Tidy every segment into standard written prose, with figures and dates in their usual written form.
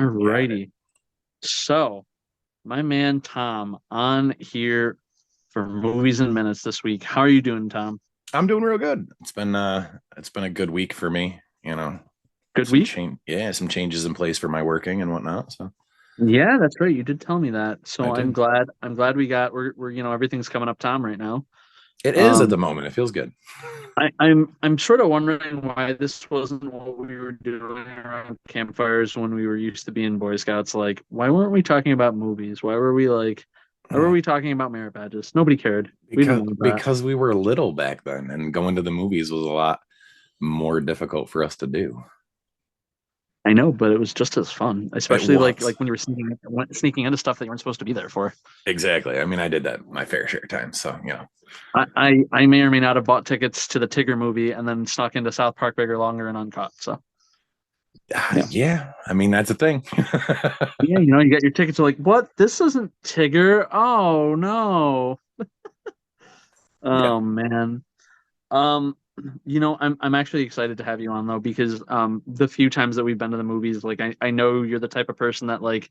Got it. Alrighty. So, my man Tom on here for movies and minutes this week. How are you doing, Tom? I'm doing real good. It's been a good week for me, Good some week? change yeah, some changes in place for my working and whatnot. So Yeah, that's right. You did tell me that. I So I'm did. glad. I'm glad we're everything's coming up Tom right now. It is at the Um moment. It feels good. I'm sort of wondering why this wasn't what we were doing around campfires when we were used to being Boy Scouts. Like, why weren't we talking about movies? Why were Mm. we talking about merit badges? Nobody cared. We didn't because want that. because we were little back then and going to the movies was a lot more difficult for us to do. I know, but it was just as fun, It especially was. like when you were sneaking into stuff that you weren't supposed to be there for. Exactly. I mean, I did that my fair share of times. So, I may or may not have bought tickets to the Tigger movie and then snuck into South Park bigger, longer, and uncut. So yeah, yeah, I mean, that's a thing. yeah, you get your tickets. You're like, what? This isn't Tigger. Oh no. Yeah. Oh man. Um, I'm actually excited to have you on though because the few times that we've been to the movies, like I know you're the type of person that like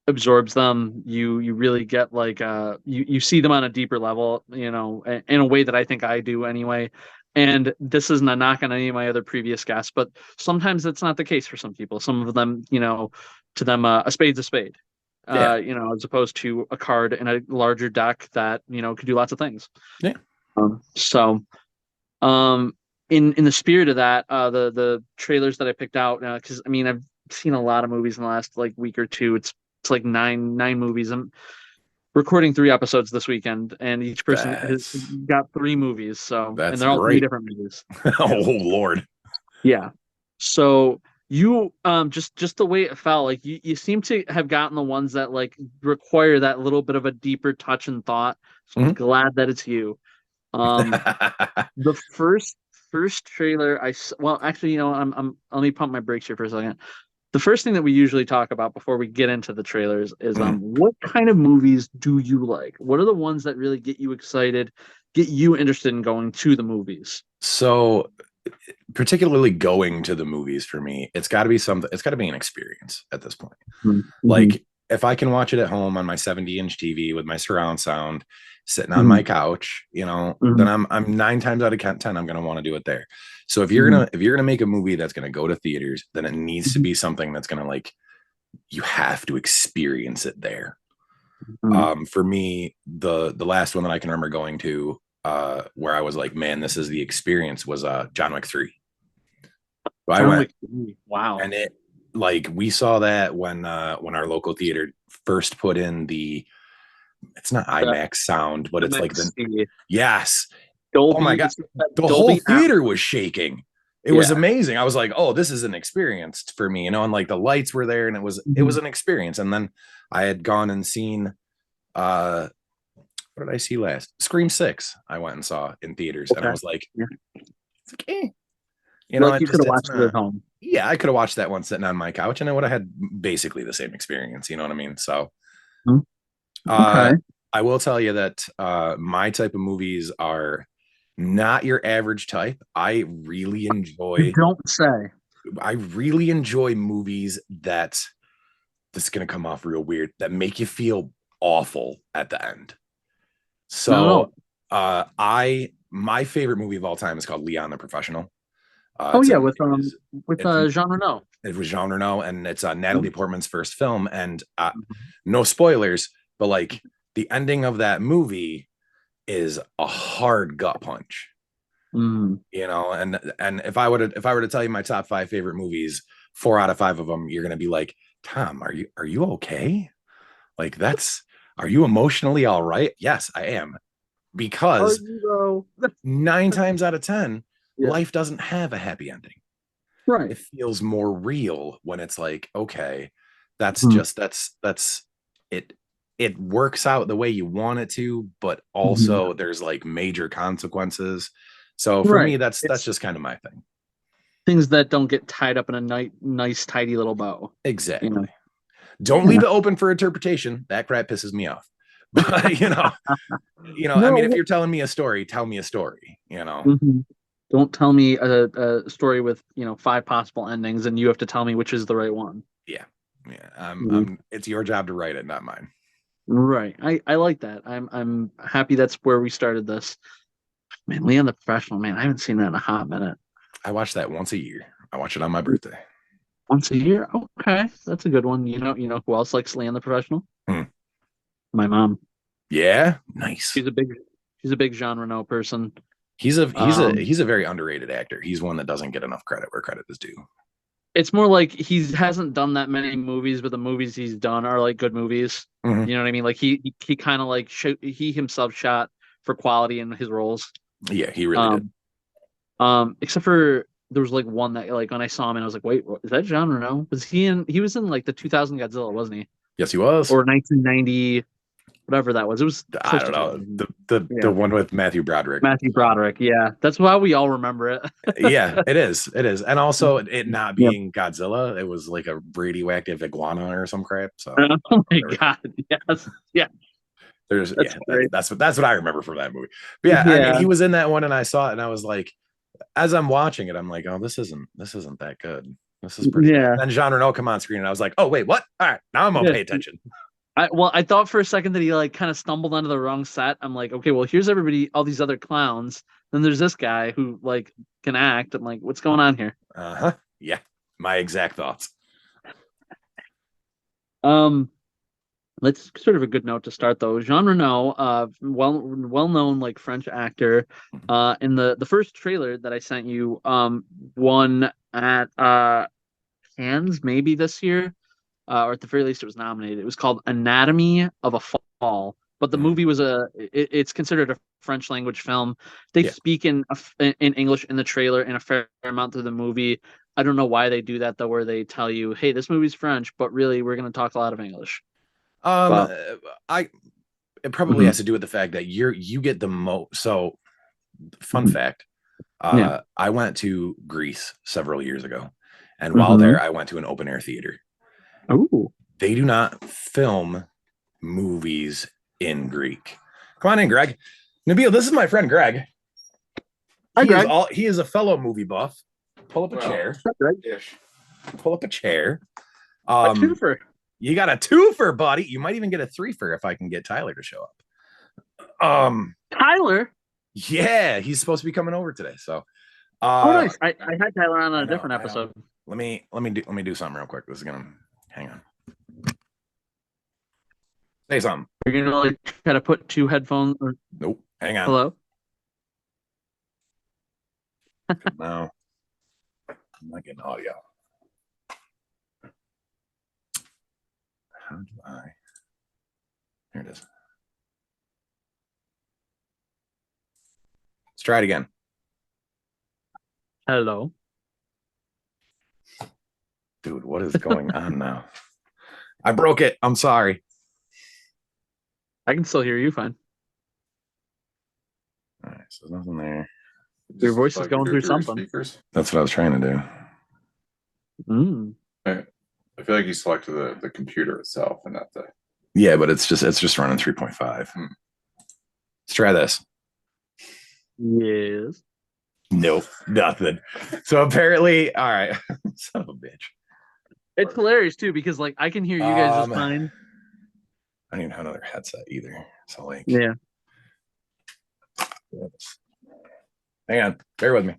absorbs them. You really get like you see them on a deeper level, in a way that I think I do anyway. And this isn't a knock on any of my other previous guests, but sometimes that's not the case for some people. Some of them, to them a spade's a spade. Yeah. As opposed to a card in a larger deck that, could do lots of things. Yeah. So um in the spirit of that, the trailers that I picked out, because I mean I've seen a lot of movies in the last like week or two. It's like nine movies. I'm recording 3 episodes this weekend, and each person has That's got 3 movies. And that's they're all three great. different movies. Yeah, Oh Lord. yeah. So you just the way it felt, like you seem to have gotten the ones that like require that little bit of a deeper touch and thought. So I'm Mhm. glad that it's you. Um, the first trailer well, actually, I'm let me pump my brakes here for a second. The first thing that we usually talk about before we get into the trailers is Mhm. what kind of movies do you like? What are the ones that really get you excited, get you interested in going to the movies? So particularly going to the movies for me, it's got to be something. It's got to be an experience at this point. Mm-hmm. Like if I can watch it at home on my 70-inch TV with my surround sound, sitting on Hmm. my couch, then Hmm. I'm 9 times out of 10 I'm gonna want to do it there. So Hmm. if you're gonna make a movie that's gonna go to theaters, then it needs to be something that's gonna like you have to experience it there. Hmm. For me, the last one that I can remember going to, where I was like, man, this is the experience, was John Wick 3. So I John went, Wick 3. Wow. and it like we saw that when our local theater first put in the, it's not The IMAX sound, but it's like the, MXC. yes. Oh my Dolby, God. it's that The whole Dolby theater Atmos. was shaking. It was Yeah. amazing. I was like, oh, this is an experience for me, and like the lights were there and it was Hmm. an experience. And then I had gone and seen uh what did I see last? Scream 6. I went and saw in theaters and I Okay. was like, Yeah. it's like, eh. Like It you could just have it's watched it at not. home. Yeah, I could have watched that one sitting on my couch and I would have had basically the same experience, you know what I mean? So Mhm. uh Okay. I will tell you that my type of movies are not your average type. You don't say. I really enjoy movies that, this is going to come off real weird, that make you feel awful at the end. No, So, no. I my favorite movie of all time is called Leon the Professional. Oh It's yeah, an it was with it's Jean Reno. it was Jean Reno, and it's Natalie Mhm. Portman's first film. And no spoilers, but like the ending of that movie is a hard gut punch. Mm. And if I were to tell you my top 5 favorite movies, 4 out of 5 of them you're going to be like, Tom, are you okay? Like, that's, are you emotionally all right? Yes, I am. Are Because you though? 9 times out of 10 Yeah. life doesn't have a happy ending. Right. It feels more real when it's like, okay, that's Mhm. just that's it. It works out the way you want it to, but Mhm. also there's like major consequences. So for Right. me, that's It's just kind of my thing. things that don't get tied up in a nice, tidy little bow. You Exactly. know. Don't leave Yeah. it open for interpretation. That crap pisses me off. But I mean, if No. you're telling me a story, tell me a story. Mhm. Don't tell me a story with 5 possible endings, and you have to tell me which is the right one. Yeah. Yeah, Mhm. it's your job to write it, not mine. Right. I like that. I'm happy that's where we started this. Man, Leon the Professional, man, I haven't seen that in a hot minute. I watch that once a year. I watch it on my birthday. Once a year? Okay. That's a good one. You know who else likes Leon the Professional? Hmm. My mom. Yeah, nice. She's a big she's a big Jean Reno person. He's Um, he's a very underrated actor. He's one that doesn't get enough credit where credit is due. it's more like he hasn't done that many movies, but the movies he's done are like good movies. Mhm. You know what I mean? Like he kind of like he himself shot for quality in his roles. Yeah, he really did. Um, except for there was like one that like when I saw him and I was like, wait, is that Jean Reno? Was he in? He was in like the 2000 Godzilla, wasn't he? Yes, he was. Or 1990, whatever that was. It was I close don't to know 2000. the Yeah, one with Matthew Broderick. Matthew Broderick. Yeah, that's why we all remember it. Yeah, it is. It is, and also it not Yep. being Godzilla, it was like a radioactive iguana or some crap. So Oh my whatever. God. Yes. Yeah. There's That's great. that's what I remember from that movie. But yeah, I mean, Yeah. he was in that one, and I saw it, and I was like, as I'm watching it, I'm like, oh, this isn't that good. This is pretty bad. Yeah. Then Jean Reno come on screen, and I was like, oh wait, what? All right, now I'm gonna Yeah. pay attention. I thought for a second that he like kind of stumbled onto the wrong set. I'm like, okay, well, here's everybody, all these other clowns. Then there's this guy who like can act. I'm like, what's going on here? Uh-huh. Yeah, my exact thoughts. Um, That's sort of a good note to start though. Jean Reno, well known like French actor. In the first trailer that I sent you, won at Cannes maybe this year, or at the very least it was nominated. It was called Anatomy of a Fall, but the Mhm. movie was it's considered a French language film. They Yeah. speak in English in the trailer and a fair amount through the movie. I don't know why they do that though, where they tell you, "Hey, this movie's French, but really we're going to talk a lot of English." Um, But I it probably mhm, has to do with the fact that you get the most. So, fun mhm. fact, Yeah. I went to Greece several years ago, and while Hmm. there, I went to an open air theater. Oh, They do not film movies in Greek. Come on in, Greg. Nabil, this is my friend Greg. hi, He is Greg. all he is a fellow movie buff. Pull up a chair. Hi, Greg. Ish. Pull up a chair. A Um, twofer. you got a twofer, buddy. You might even get a threefer if I can get Tyler to show up. Tyler. Yeah, he's supposed to be coming over today. So, Oh, uh, nice. I had Tyler on I a know, different I know. episode. Let me do something real quick. This is gonna hang on. Say something. You're gonna like try to put two headphones. Or, Nope. Hang on. hello. No, I'm not getting audio. How do I? Here it is. Let's try it again. Hello. Dude, what is going on now? I broke it. I'm sorry. I can still hear you fine. All right, so there's nothing there. Your voice is going through something. Speakers. That's what I was trying to do. Mm. I feel like you selected the computer itself and not the. Yeah, but it's just running 3.5. Let's try this. Yes. Nope, nothing. So apparently, all right, son of a bitch. It's hilarious too because like I can hear you guys just Um, fine. I don't even have another headset either. So like, Yeah. hang on, bear with me.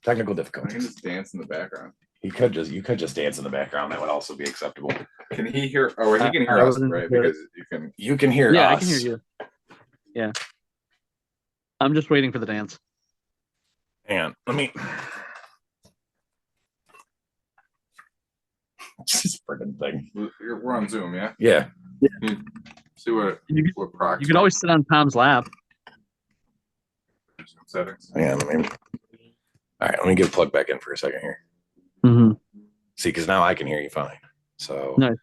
Technical I can difficulties. just dance in the background. You could just dance in the background. That would also be acceptable. Can he hear? Oh, he can hear I us, wasn't right? sure. Because you can. You can hear Yeah, us. I can hear you. Yeah. I'm just waiting for the dance. Hang on, let me. This friggin' thing. We're on Zoom, yeah. Yeah. See what You, procs. you could always sit on Tom's lap. settings. Hang on, let me. All right, let me get plugged back in for a second here. Mm-hmm. See, because now I can hear you fine. So Nice.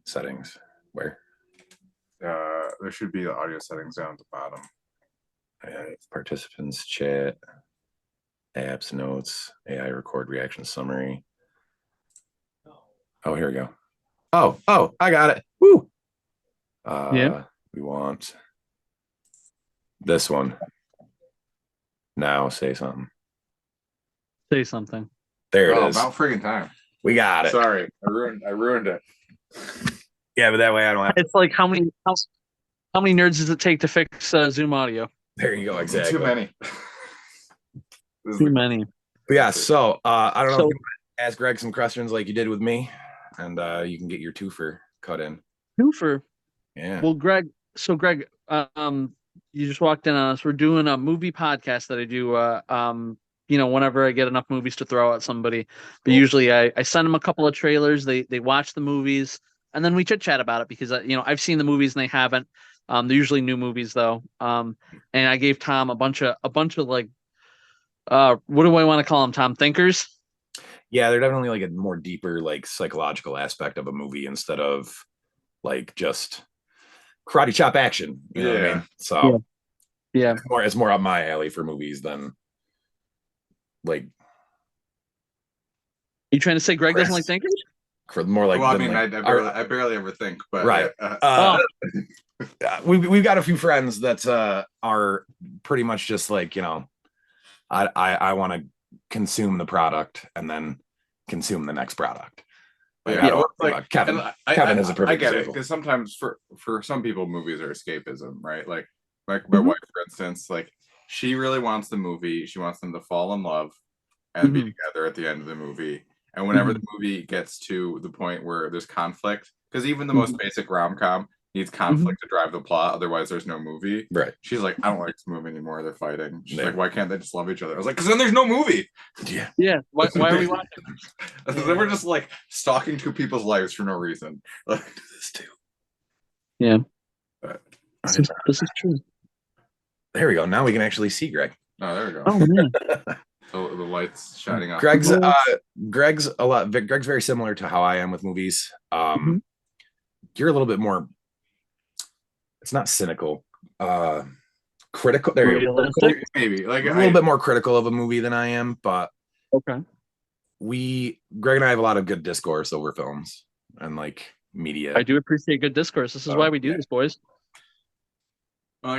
settings. Where? There should be the audio settings down at the bottom. Participants, chat, apps, notes, AI record reaction summary. Oh, here we go. Oh, I got it. Woo. Yeah. We want this one. Now say something. Say something. There it is. About friggin' time. We got it. Sorry, I ruined it. Yeah, but that way I don't have to. It's like how many nerds does it take to fix Zoom audio? There you go. Exactly. Too many. Too many. But yeah, so I don't know if So you want to ask Greg some questions like you did with me, and you can get your twofer cut in. twofer. Yeah. Well, Greg. So Greg, you just walked in on us. We're doing a movie podcast that I do. Whenever I get enough movies to throw at somebody, but Cool. usually I send them a couple of trailers. They watch the movies, and then we chit chat about it because I've seen the movies and they haven't. They're usually new movies though. And I gave Tom a bunch of like, what do I want to call them? Tom thinkers. Yeah, they're definitely like a more deeper, like psychological aspect of a movie instead of like just karate chop action. You know what I mean? So Yeah. it's more up my alley for movies than like. You trying to say Greg doesn't like Chris. thinkers? More like. Well, I than, mean, like, I barely ever think, but right. We've got a few friends that are pretty much just like, I want to consume the product and then consume the next product. Like, Yeah, I don't, like Kevin. I Kevin is a perfect I get it example. because sometimes for some people, movies are escapism, right? Like my Mhm. wife, for instance, like she really wants the movie. She wants them to fall in love and be together at the end of the movie. And whenever the movie gets to the point where there's conflict, because even the most basic rom-com needs conflict to drive the plot, otherwise there's no movie. Right. She's like, I don't like this movie anymore. They're fighting. She's Yeah. like, why can't they just love each other? I was like, because then there's no movie. Yeah. Yeah. Why are we watching? They were just like stalking two people's lives for no reason. Like, This too. Yeah. but, This is true. There we go. Now we can actually see Greg. oh, there we go. Oh man. The lights shining off. Greg's very similar to how I am with movies. You're a little bit more. It's not cynical. Critical. There you go. Realistic? Maybe like A little bit more critical of a movie than I am, but Okay. Greg and I have a lot of good discourse over films and like media. I do appreciate good discourse. This is why we do this, boys. Well,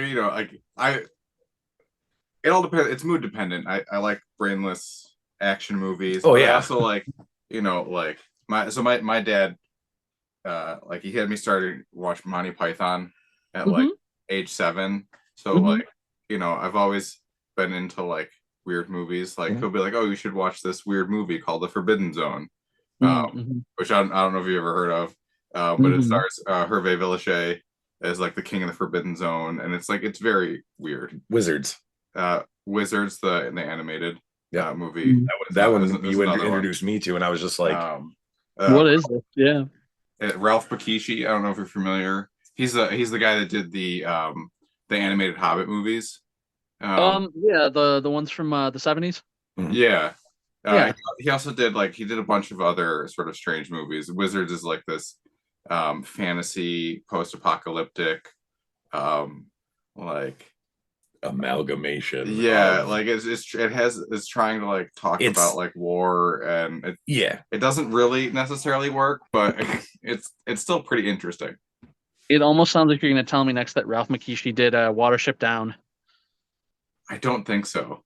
it all depends. It's mood dependent. I like brainless action movies. Oh, but yeah. I also like like my dad, like he had me started watch Monty Python at like age 7. So like I've always been into like weird movies. Like he'll be like, oh, you should watch this weird movie called The Forbidden Zone, which I don't know if you ever heard of, but it stars Hervé Villechaize as like the king of the Forbidden Zone, and it's very weird. Wizards. Wizards, the animated movie. That one you introduced me to, and I was just like, what is this? Yeah. Ralph Bakshi. I don't know if you're familiar. He's the guy that did the animated Hobbit movies. Yeah, the ones from the 70s. Yeah. Yeah. He also did a bunch of other sort of strange movies. Wizards is like this fantasy post-apocalyptic like amalgamation. Yeah, like it's trying to like talk about like war, and it doesn't really necessarily work, but it's still pretty interesting. It almost sounds like you're going to tell me next that Ralph Bakshi did Watership Down. I don't think so.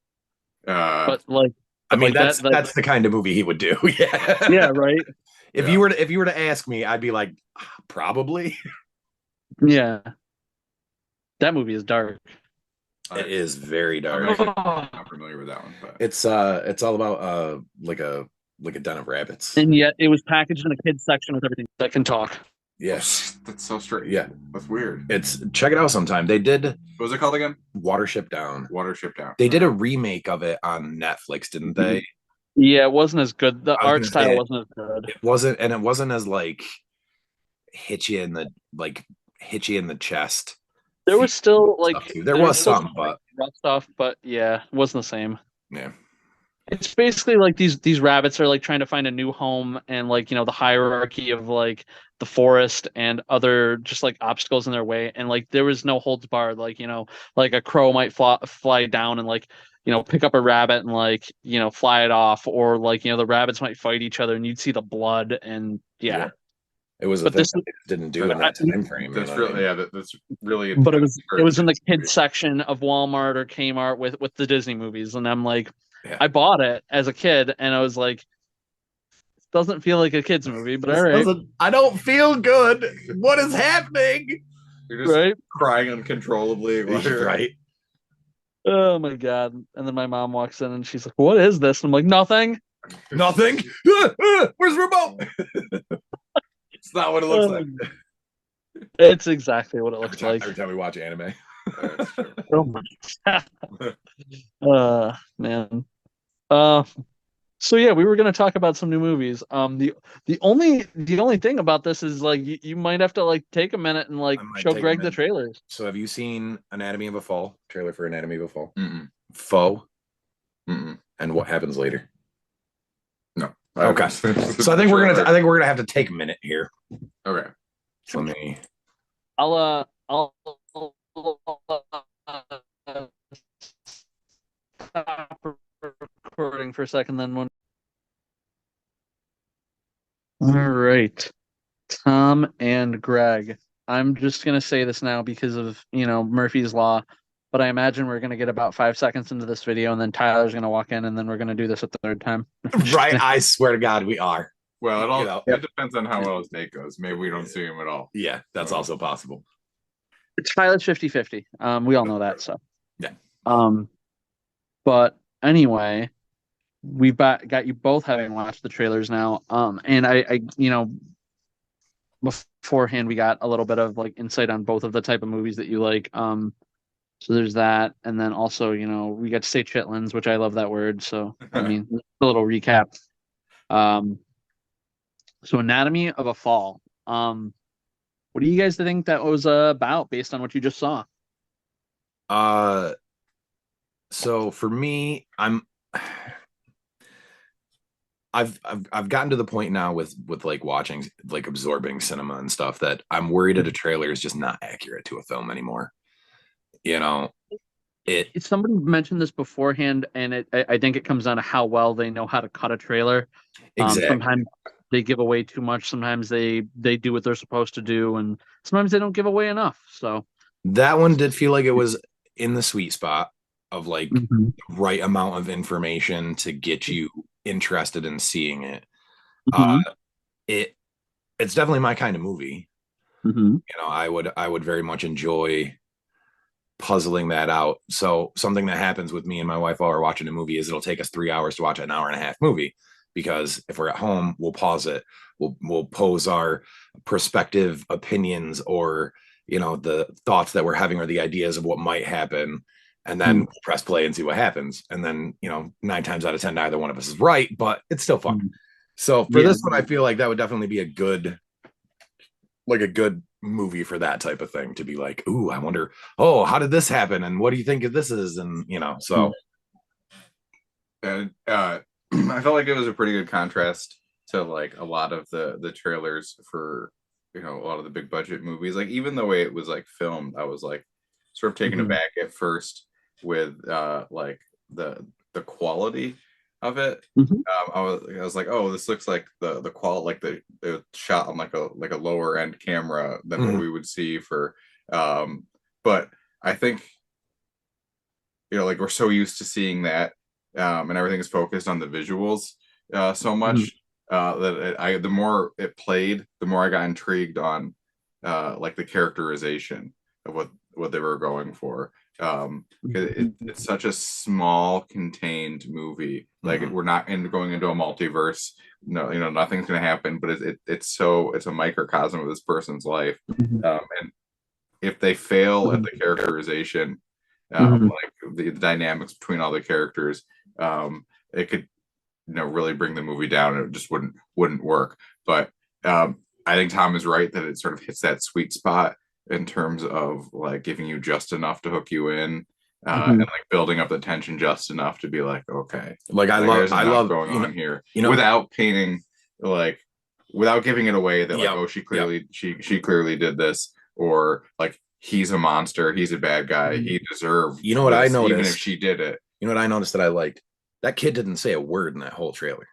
But like, I mean, like that's the kind of movie he would do. Yeah. Yeah. Right. If you were to ask me, I'd be like, probably. Yeah. That movie is dark. It is very dark. I'm not familiar with that one, but it's all about like a den of rabbits. And yet it was packaged in a kids section with everything that can talk. Yes. That's so strange. Yeah. That's weird. Check it out sometime. They did. What was it called again? Watership Down. Watership Down. They did a remake of it on Netflix, didn't they? Yeah, it wasn't as good. The art style wasn't as good. It wasn't as like hit you in the chest. There was still like there was some, but rough stuff, but yeah, it wasn't the same. Yeah. It's basically like these rabbits are like trying to find a new home, and like the hierarchy of like the forest and other just like obstacles in their way, and like there was no holds barred. Like like a crow might fly down and like pick up a rabbit and like fly it off, or like the rabbits might fight each other and you'd see the blood, and yeah. It was a thing that they didn't do in that time frame. That's really that's really. But it was in the kids section of Walmart or Kmart with the Disney movies, and I'm like, I bought it as a kid, and I was like, Doesn't feel like a kid's movie, but all right. I don't feel good. What is happening? You're just Right? crying uncontrollably. Right. Oh my god. And then my mom walks in and she's like, "What is this?" And I'm like, "Nothing." Nothing. Where's the remote? It's not what it looks like. It's exactly what it looks like. Every time we watch anime. Oh my man. So yeah, we were gonna talk about some new movies. The only thing about this is like you might have to like take a minute and like show Greg the trailers. So have you seen Anatomy of a Fall? Trailer for Anatomy of a Fall? Mm-mm. Foe? Mm-mm. And what happens later? No. Okay. So I think we're gonna have to take a minute here. Okay. So let me. I'll stop recording for a second, then one. All right, Tom and Greg. I'm just gonna say this now because of Murphy's Law, but I imagine we're gonna get about 5 seconds into this video, and then Tyler's gonna walk in, and then we're gonna do this a third time. Right, I swear to God, we are. Well, it depends on how well his date goes. Maybe we don't see him at all. Yeah, that's also possible. Tyler's 50-50. We all know that, so yeah. But anyway, we've got you both having watched the trailers now. And I beforehand we got a little bit of like insight on both of the type of movies that you like. So there's that, and then also we got to say chitlins, which I love that word. So I mean, a little recap. So Anatomy of a Fall. What do you guys think that was about based on what you just saw? So for me, I've gotten to the point now with like watching, like absorbing cinema and stuff, that I'm worried that a trailer is just not accurate to a film anymore. Somebody mentioned this beforehand, and I think it comes down to how well they know how to cut a trailer. Exactly. Sometimes they give away too much. Sometimes they do what they're supposed to do, and sometimes they don't give away enough. So that one did feel like it was in the sweet spot of like the right amount of information to get you interested in seeing it. It's definitely my kind of movie. I would very much enjoy puzzling that out. So something that happens with me and my wife while we're watching a movie is it'll take us 3 hours to watch an hour and a half movie, because if we're at home, we'll pause it, we'll pose our perspective opinions, or the thoughts that we're having, or the ideas of what might happen, and then press play and see what happens. And then 9 times out of 10 neither one of us is right, but it's still fun. So for this one, I feel like that would definitely be a good movie for that type of thing, to be like, ooh, I wonder, how did this happen, and what do you think of this is, and so. And I felt like it was a pretty good contrast to like a lot of the trailers for a lot of the big budget movies. Like even the way it was like filmed, I was like sort of taken aback at first with like the quality of it. I was like, oh, this looks like the quality, like the shot on like a lower end camera than what we would see for but I think like we're so used to seeing that, and everything is focused on the visuals so much that the more it played, the more I got intrigued on like the characterization of what they were going for. It's such a small contained movie. Like we're not going into a multiverse. No, nothing's gonna happen, but it's a microcosm of this person's life. And if they fail at the characterization, like the dynamics between all the characters, it could really bring the movie down, and it just wouldn't work. But I think Tom is right that it sort of hits that sweet spot in terms of like giving you just enough to hook you in, and like building up the tension just enough to be like, okay, like I love going on here, without painting, like without giving it away that like, oh, she clearly did this, or like he's a monster, he's a bad guy, he deserved what I noticed, even if she did it. What I noticed that I liked, that kid didn't say a word in that whole trailer.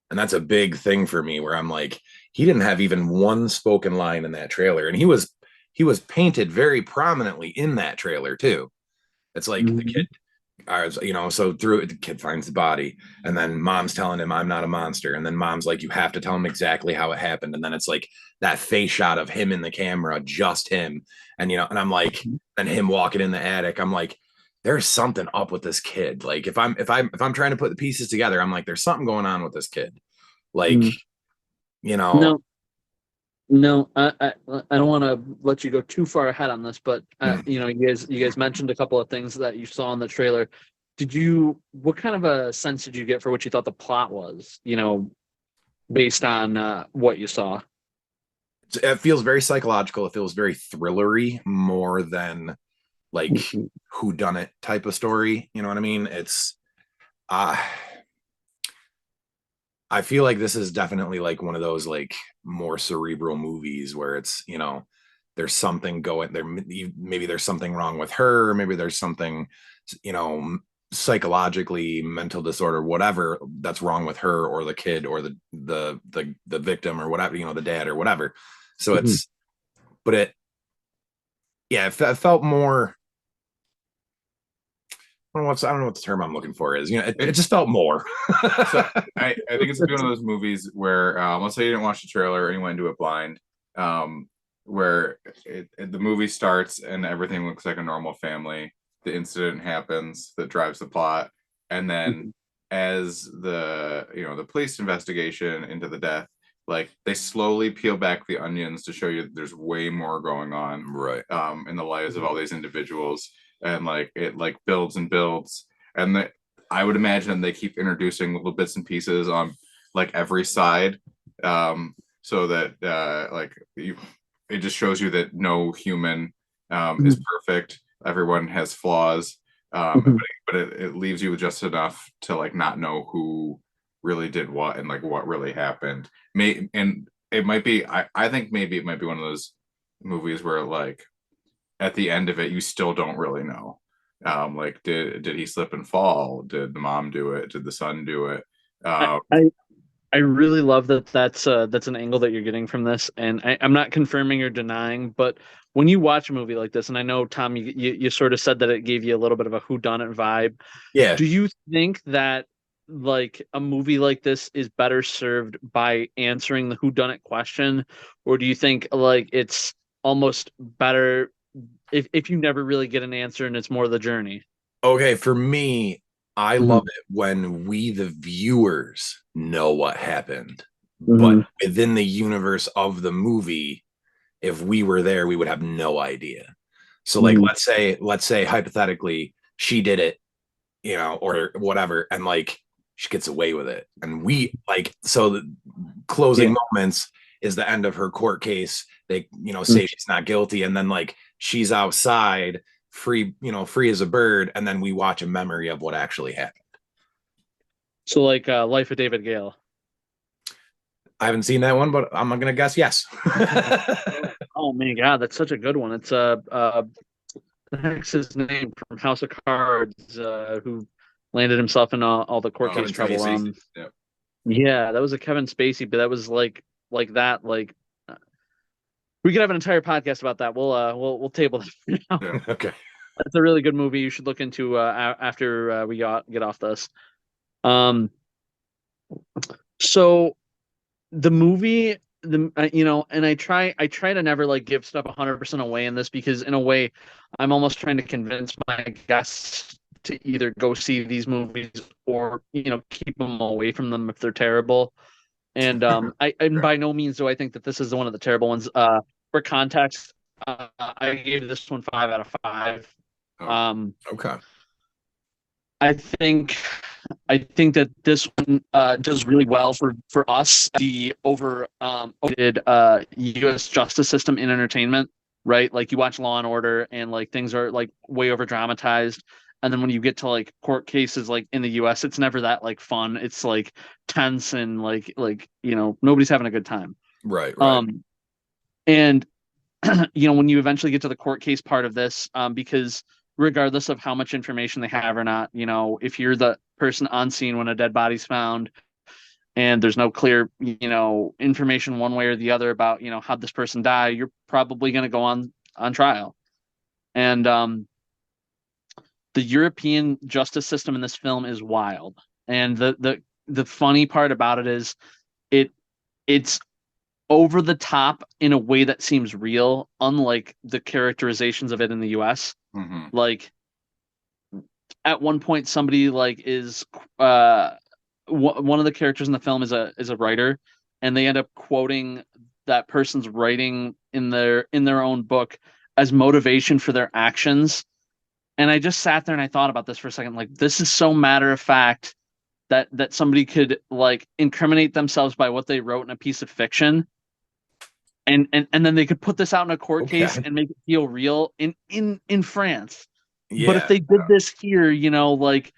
And that's a big thing for me, where I'm like, he didn't have even one spoken line in that trailer. And he was painted very prominently in that trailer too. It's like the kid, So through it, the kid finds the body, and then mom's telling him, I'm not a monster. And then mom's like, you have to tell him exactly how it happened. And then it's like that face shot of him in the camera, just him. And, and I'm like, and him walking in the attic. I'm like, there's something up with this kid. Like if I'm trying to put the pieces together, I'm like, there's something going on with this kid. Like, Mm. No, no, I don't want to let you go too far ahead on this, but you guys mentioned a couple of things that you saw in the trailer. What kind of a sense did you get for what you thought the plot was? Based on what you saw. it feels very psychological. It feels very thrillery more than like who done it type of story. You know what I mean? It's uh I feel like this is definitely like one of those like more cerebral movies where it's, there's something going there. Maybe there's something wrong with her. Maybe there's something, you know, psychologically mental disorder, whatever that's wrong with her or the kid or the victim or whatever, the dad or whatever. So it's, but yeah, it felt more. I don't know what the term I'm looking for is. It just felt more. So I think it's one of those movies where let's say you didn't watch the trailer and you went into it blind, where the movie starts and everything looks like a normal family. The incident happens that drives the plot, and then as the police investigation into the death, like they slowly peel back the onions to show you that there's way more going on, Right. In the lives of all these individuals, and like it like builds and builds, and I would imagine they keep introducing little bits and pieces on like every side, so that it just shows you that no human is perfect. Everyone has flaws, but it leaves you with just enough to like not know who really did what and like what really happened. And it might be. I think maybe it might be one of those movies where like at the end of it you still don't really know. Like did he slip and fall? Did the mom do it? Did the son do it? I really love that's an angle that you're getting from this, and I'm not confirming or denying, but when you watch a movie like this, and I know Tom, you sort of said that it gave you a little bit of a whodunit vibe. Yeah. Do you think that like a movie like this is better served by answering the whodunit question, or do you think like it's almost better if you never really get an answer and it's more the journey? Okay, for me, I love it when we, the viewers, know what happened. But within the universe of the movie, if we were there, we would have no idea. So, like, let's say hypothetically, she did it, or whatever, and like she gets away with it. And we like, so the closing moments is the end of her court case. They, say she's not guilty, and then like she's outside free, free as a bird, and then we watch a memory of what actually happened. So like Life of David Gale. I haven't seen that one, but I'm gonna guess yes. Oh my god, that's such a good one. It's the heck's his name from House of Cards, who landed himself in all the court case trouble. Yeah, that was a Kevin Spacey, but that was like that. Like we could have an entire podcast about that. We'll table that for now. Yeah. Okay. That's a really good movie. You should look into after we get off this. So the movie, and I try to never like give stuff 100% away in this, because in a way, I'm almost trying to convince my guests to either go see these movies or keep them away from them if they're terrible. And and by no means do I think that this is one of the terrible ones. For context, I gave this one 5 out of 5. Okay. I think that this one does really well for us, the U.S. justice system in entertainment, right? Like you watch Law and Order, and like things are like way over dramatized, and then when you get to like court cases like in the U.S., it's never that like fun. It's like tense and like nobody's having a good time. Right. And when you eventually get to the court case part of this, because regardless of how much information they have or not, if you're the person on scene when a dead body's found and there's no clear, information one way or the other about, how this person died, you're probably going to go on trial. And the European justice system in this film is wild. And the funny part about it is it's over the top in a way that seems real, unlike the characterizations of it in the US. Mhm. Like at one point somebody like is one of the characters in the film is a writer, and they end up quoting that person's writing in their own book as motivation for their actions. And I just sat there and I thought about this for a second. Like, this is so matter of fact that somebody could like incriminate themselves by what they wrote in a piece of fiction, and then they could put this out in a court case and make it feel real in France. Yeah. But if they did this here, you know, like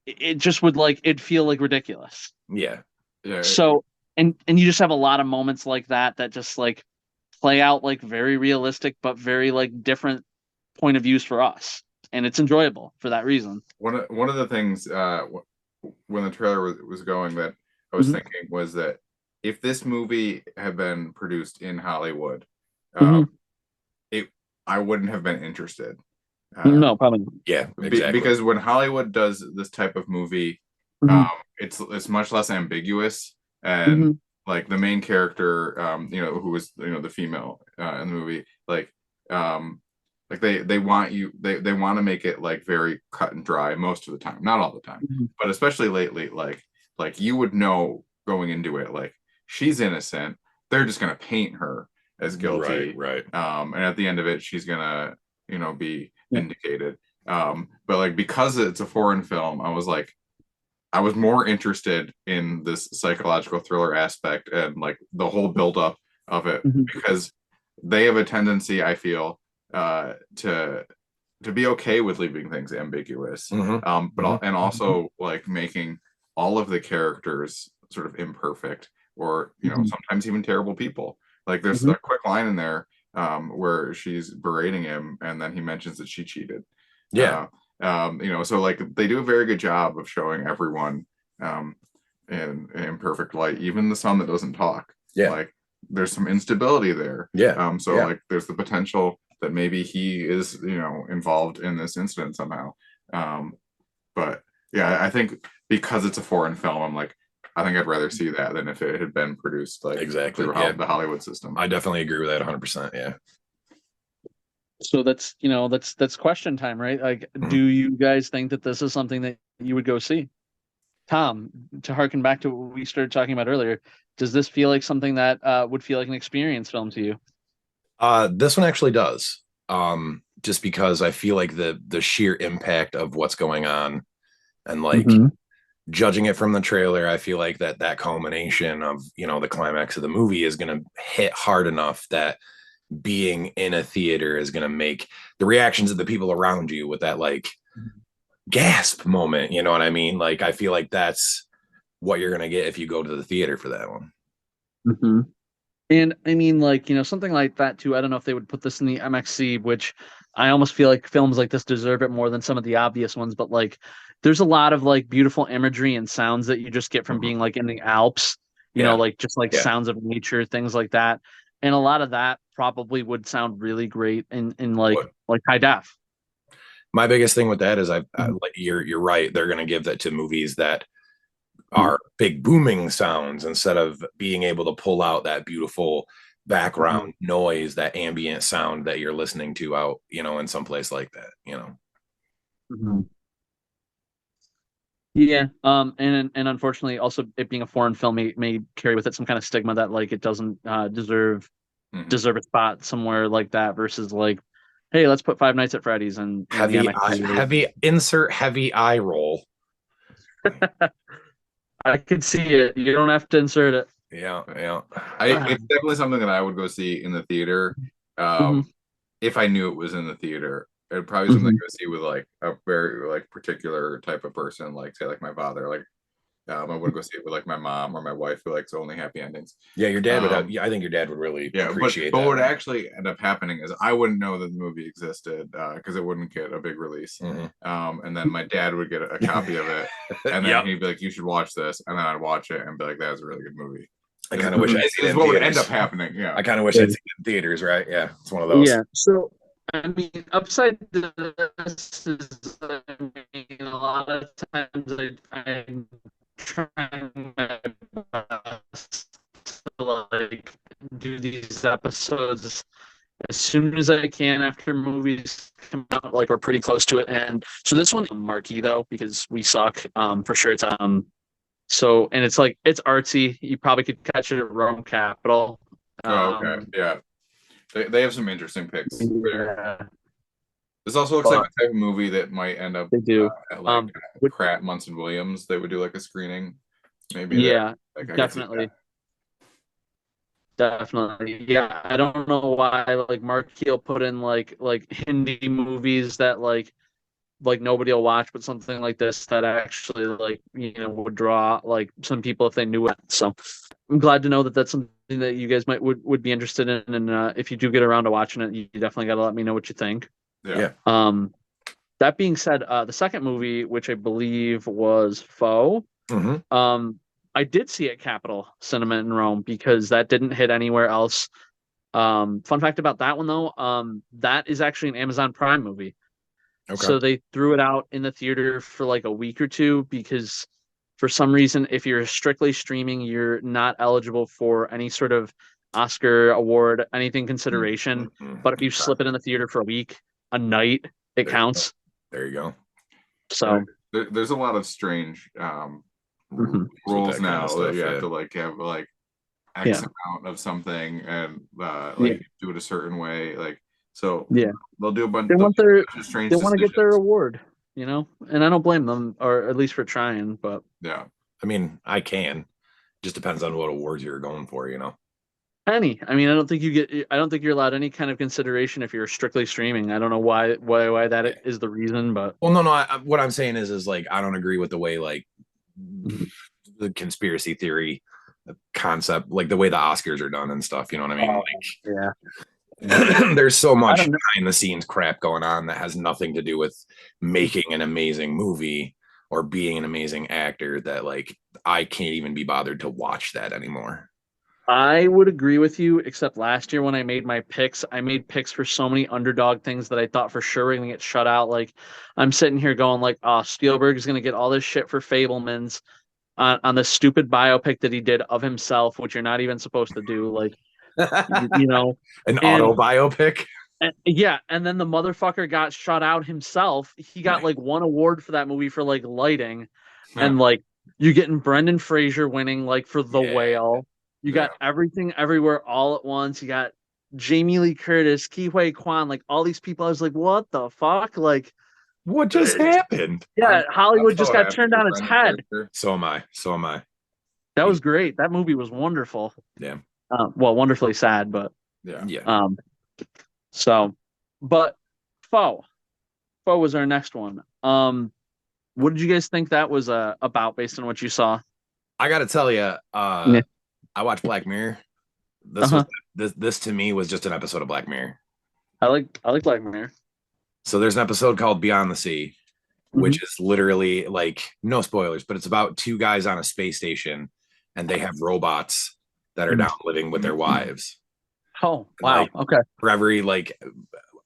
it just would like it'd feel like ridiculous. Yeah. Yeah. So and you just have a lot of moments like that just like play out like very realistic but very like different point of views for us, and it's enjoyable for that reason. One of the things when the trailer was going that I was Mhm. thinking was that if this movie had been produced in Hollywood, Mhm. I wouldn't have been interested. No, probably not. Yeah, exactly. Because when Hollywood does this type of movie, Mhm. it's much less ambiguous, and Mhm. like the main character, who was the female in the movie, like they want they want to make it like very cut and dry most of the time, not all the time, Mhm. but especially lately, like you would know going into it, like she's innocent, they're just gonna paint her as guilty, Right. and at the end of it she's gonna be Yeah. vindicated. But like because it's a foreign film, I was more interested in this psychological thriller aspect and like the whole buildup of it, Mhm. because they have a tendency, I feel, to be okay with leaving things ambiguous, Mhm. but and also like making all of the characters sort of imperfect, or Mhm. sometimes even terrible people. Like there's Mhm. a quick line in there where she's berating him, and then he mentions that she cheated. Yeah. So like they do a very good job of showing everyone in perfect light, even the son that doesn't talk. Yeah. Like there's some instability there. Yeah. So Yeah. like there's the potential that maybe he is, involved in this incident somehow. But yeah, I think because it's a foreign film, I'm like, I think I'd rather see that than if it had been produced like Exactly. through Yeah. the Hollywood system. I definitely agree with that 100%. Yeah. So that's that's question time, right? Like, Mhm. do you guys think that this is something that you would go see? Tom, to harken back to what we started talking about earlier, does this feel like something that would feel like an experience film to you? This one actually does. Just because I feel like the sheer impact of what's going on, and like judging it from the trailer, I feel like that culmination of the climax of the movie is going to hit hard enough that being in a theater is going to make the reactions of the people around you with that like gasp moment, you know what I mean? Like I feel like that's what you're going to get if you go to the theater for that one. Mm-hmm. And I mean, like, something like that too. I don't know if they would put this in the MXC, which I almost feel like films like this deserve it more than some of the obvious ones. But like, there's a lot of like beautiful imagery and sounds that you just get from being like in the Alps, Yeah. like just like sounds of nature, things like that. And a lot of that probably would sound really great in like high def. My biggest thing with that is like you're right. They're going to give that to movies that are big booming sounds instead of being able to pull out that beautiful background noise, that ambient sound that you're listening to out, in some place like that, Yeah. And unfortunately, also it being a foreign film may carry with it some kind of stigma that like it doesn't deserve a spot somewhere like that versus like, hey, let's put Five Nights at Freddy's and heavy eye roll. I could see it. You don't have to insert it. Yeah. It's definitely something that I would go see in the theater. If I knew it was in the theater, it'd probably something I would see with like a very like particular type of person, like say like my father. Like I would go see it with like my mom or my wife, who likes only happy endings. Yeah, your dad would have. Yeah, I think your dad would really appreciate but that. What would actually end up happening is I wouldn't know that the movie existed because it wouldn't get a big release. And then my dad would get a copy of it, and then he'd be like, "You should watch this," and then I'd watch it and be like, "That was a really good movie." I kind of wish I'd seen it in what theaters. would end up happening. Yeah, I kind of wish I'd seen it in theaters, right? Yeah, it's one of those. Yeah. So I mean, upside to this is, I mean, a lot of times I'm trying my best to like do these episodes as soon as I can after movies come out, like we're pretty close to it. And so this one marquee though, because we suck. For sure it's so and it's like it's artsy. You probably could catch it at Rome Capital. Oh, okay. Yeah. They have some interesting picks. Yeah, This also looks like but the type of movie that might end up they do. at like Which, Pratt Munson Williams. They would do like a screening. Maybe there. yeah, Like I could see definitely. Definitely. Yeah. I don't know why like Mark Keel put in like Hindi movies that like nobody will watch, but something like this that actually like would draw like some people if they knew it. So I'm glad to know that that's something that you guys would be interested in. And if you do get around to watching it, you definitely got to let me know what you think. that. Yeah. That being said, the second movie, which I believe was Foe, I did see at Capitol Cinema in Rome because that didn't hit anywhere else. Fun fact about that one though, that is actually an Amazon Prime movie. Okay. So they threw it out in the theater for like a week or two because for some reason, if you're strictly streaming, you're not eligible for any sort of Oscar award, anything consideration. But if you slip it in the theater for a week, a night, it counts. There you go. So there's a lot of strange rules now that you have to like have like X amount of something and do it a certain way. Like so they'll do a bunch, they want of strange they want to get their decisions. award, and I don't blame them, or at least for trying. But Yeah. I mean, I can. Just depends on what awards you're going for, I don't think you're allowed any kind of consideration if you're strictly streaming. I don't know why that is the reason, but Well, no. What I'm saying is like I don't agree with the way like the conspiracy theory concept, like the way the Oscars are done and stuff. You know what I mean? yeah. There's so much behind the scenes crap going on that has nothing to do with making an amazing movie or being an amazing actor that like I can't even be bothered to watch that anymore. I would agree with you, except last year when I made my picks, I made picks for so many underdog things that I thought for sure were going to get shut out. Like I'm sitting here going like, oh, Spielberg is going to get all this shit for Fabelmans on the stupid biopic that he did of himself, which you're not even supposed to do. Like, an auto biopic. Yeah, and then the motherfucker got shut out himself. He got like one award for that movie for like lighting, and like you're getting Brendan Fraser winning like for The Whale. You got Everything Everywhere All at Once. You got Jamie Lee Curtis, Ke Huy Quan, like all these people. I was like, what the fuck? Like, what just happened? Yeah, Hollywood just got turned on its head. So am I. That was great. That movie was wonderful. Yeah. Well, wonderfully sad, but yeah. So, but Foe was our next one. What did you guys think that was about based on what you saw? I got to tell you, I watched Black Mirror. This to me was just an episode of Black Mirror. I like Black Mirror. So there's an episode called Beyond the Sea, which is literally like no spoilers, but it's about two guys on a space station and they have robots that are now living with their wives. Oh, wow. Like, okay. For every like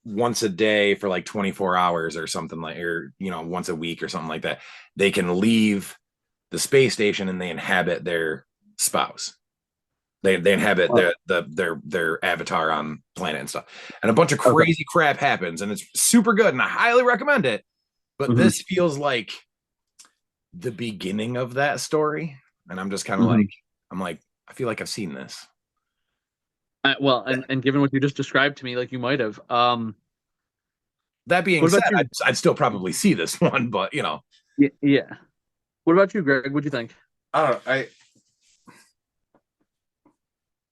once a day for like 24 hours or something like, or, once a week or something like that, they can leave the space station and they inhabit their spouse. They inhabit their avatar on planet and stuff. And a bunch of crazy crap happens and it's super good and I highly recommend it. But this feels like the beginning of that story. And I'm just kind of like, I feel like I've seen this. Well, and given what you just described to me, like you might have. That being said, I'd still probably see this one, but Yeah. What about you, Greg? What'd you think?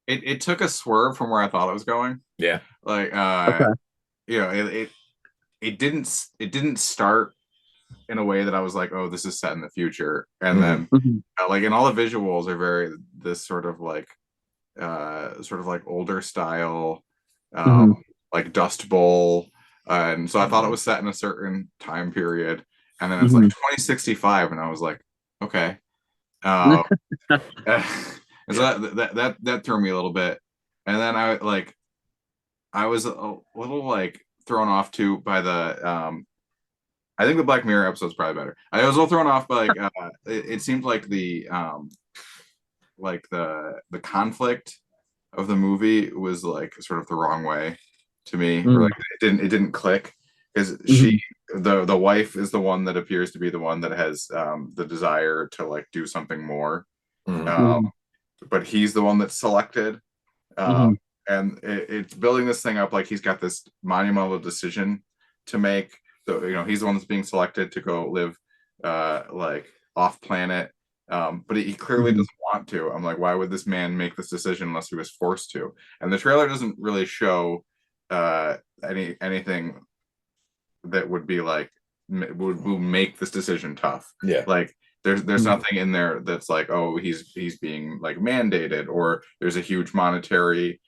It took a swerve from where I thought it was going. Yeah. Like it didn't start in a way that I was like, oh, this is set in the future. And then like and all the visuals are very this sort of like older style like Dust Bowl. And so I thought it was set in a certain time period. And then it's like 2065 and I was like, okay. And so that threw me a little bit. And then I was a little like thrown off too by the I think the Black Mirror episode is probably better. I was a little thrown off by like it seemed like the conflict of the movie was like sort of the wrong way to me, or like it didn't click because the wife is the one that appears to be the one that has the desire to like do something more, but he's the one that's selected, and it's building this thing up like he's got this monumental decision to make. So he's the one that's being selected to go live like off planet, but he clearly doesn't want to. I'm like, why would this man make this decision unless he was forced to? And the trailer doesn't really show anything that would be like would make this decision tough. Yeah, like there's nothing in there that's like, oh, he's being like mandated, or there's a huge monetary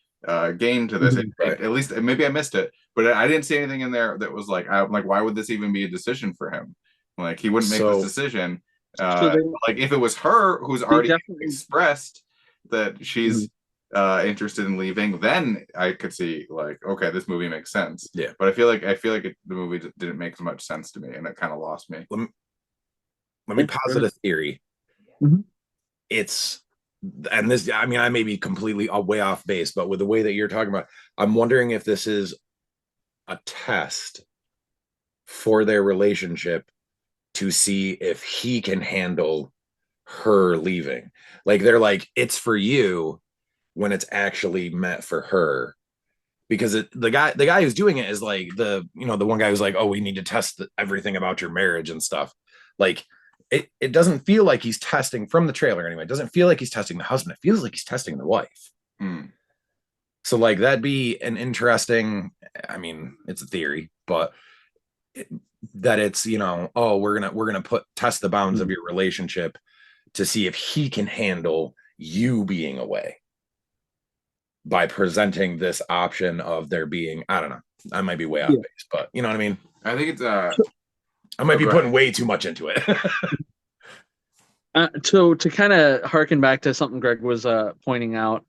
gain to this. At least maybe I missed it, but I didn't see anything in there that was like, I'm like, why would this even be a decision for him? Like he wouldn't make this decision. Like if it was her who's already expressed that she's interested in leaving, then I could see like, okay, this movie makes sense. Yeah, but I feel like the movie didn't make much sense to me, and it kind of lost me. Let me posit a theory. It's, and this, I mean, I may be completely way off base, but with the way that you're talking about, I'm wondering if this is a test for their relationship to see if he can handle her leaving. Like they're like, it's for you, when it's actually meant for her. Because the guy who's doing it is like the one guy who's like, oh, we need to test everything about your marriage and stuff. Like it doesn't feel like he's testing, from the trailer anyway, it doesn't feel like he's testing the husband. It feels like he's testing the wife. So like that'd be an interesting, I mean, it's a theory, but that it's, oh, we're gonna test the bounds of your relationship to see if he can handle you being away by presenting this option of there being, I don't know, I might be way off base, but you know what I mean? I think it's I might be putting way too much into it. So to kind of harken back to something Greg was pointing out,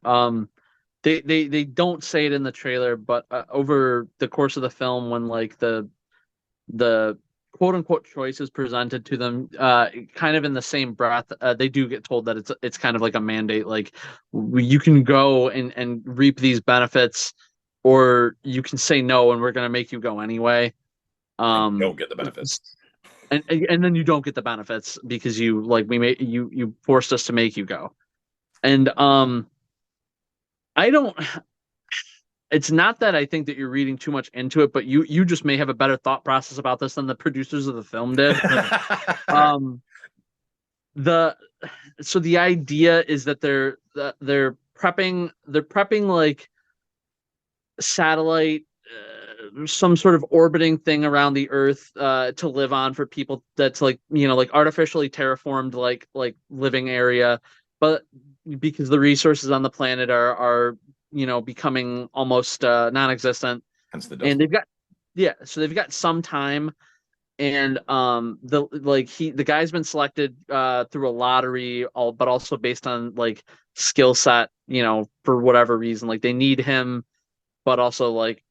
they don't say it in the trailer, but over the course of the film, when like the quote unquote choice is presented to them, kind of in the same breath, they do get told that it's kind of like a mandate, like you can go and reap these benefits, or you can say no and we're going to make you go anyway. Don't get the benefits. And then you don't get the benefits because you forced us to make you go. And I don't, it's not that I think that you're reading too much into it, but you just may have a better thought process about this than the producers of the film did. So the idea is that they're prepping like satellite, some sort of orbiting thing around the Earth to live on for people that's like, like artificially terraformed, like living area, but because the resources on the planet are becoming almost non-existent. Hence the and they've got some time, and the guy's been selected through a lottery, but also based on like skill set, for whatever reason, like they need him, but also like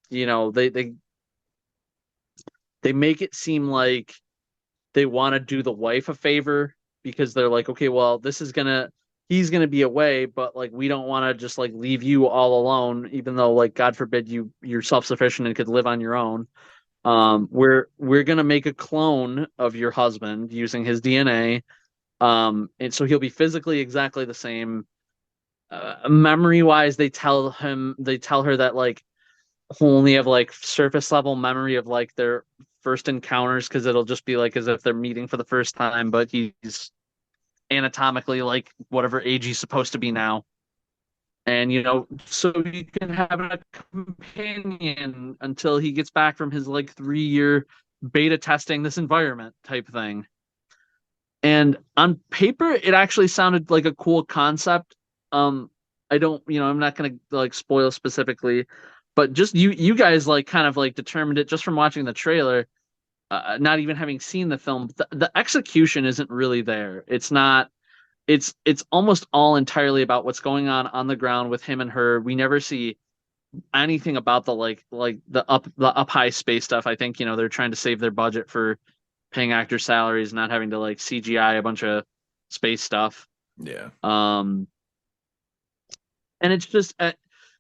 they make it seem like they want to do the wife a favor, because they're like, okay, well, he's gonna be away, but like we don't want to just like leave you all alone, even though like God forbid you're self-sufficient and could live on your own. We're gonna make a clone of your husband using his DNA, and so he'll be physically exactly the same. Memory wise, they tell her that like he'll only have like surface level memory of like their first encounters, because it'll just be like as if they're meeting for the first time, but he's anatomically like whatever age he's supposed to be now. And so you can have a companion until he gets back from his like 3-year beta testing this environment type thing. And on paper it actually sounded like a cool concept. I don't, I'm not gonna like spoil specifically, but just you guys like kind of like determined it just from watching the trailer, not even having seen the film. The execution isn't really there. It's not. It's almost all entirely about what's going on the ground with him and her. We never see anything about the the up high space stuff. I think, they're trying to save their budget for paying actor salaries, not having to like CGI a bunch of space stuff. Yeah. And it's just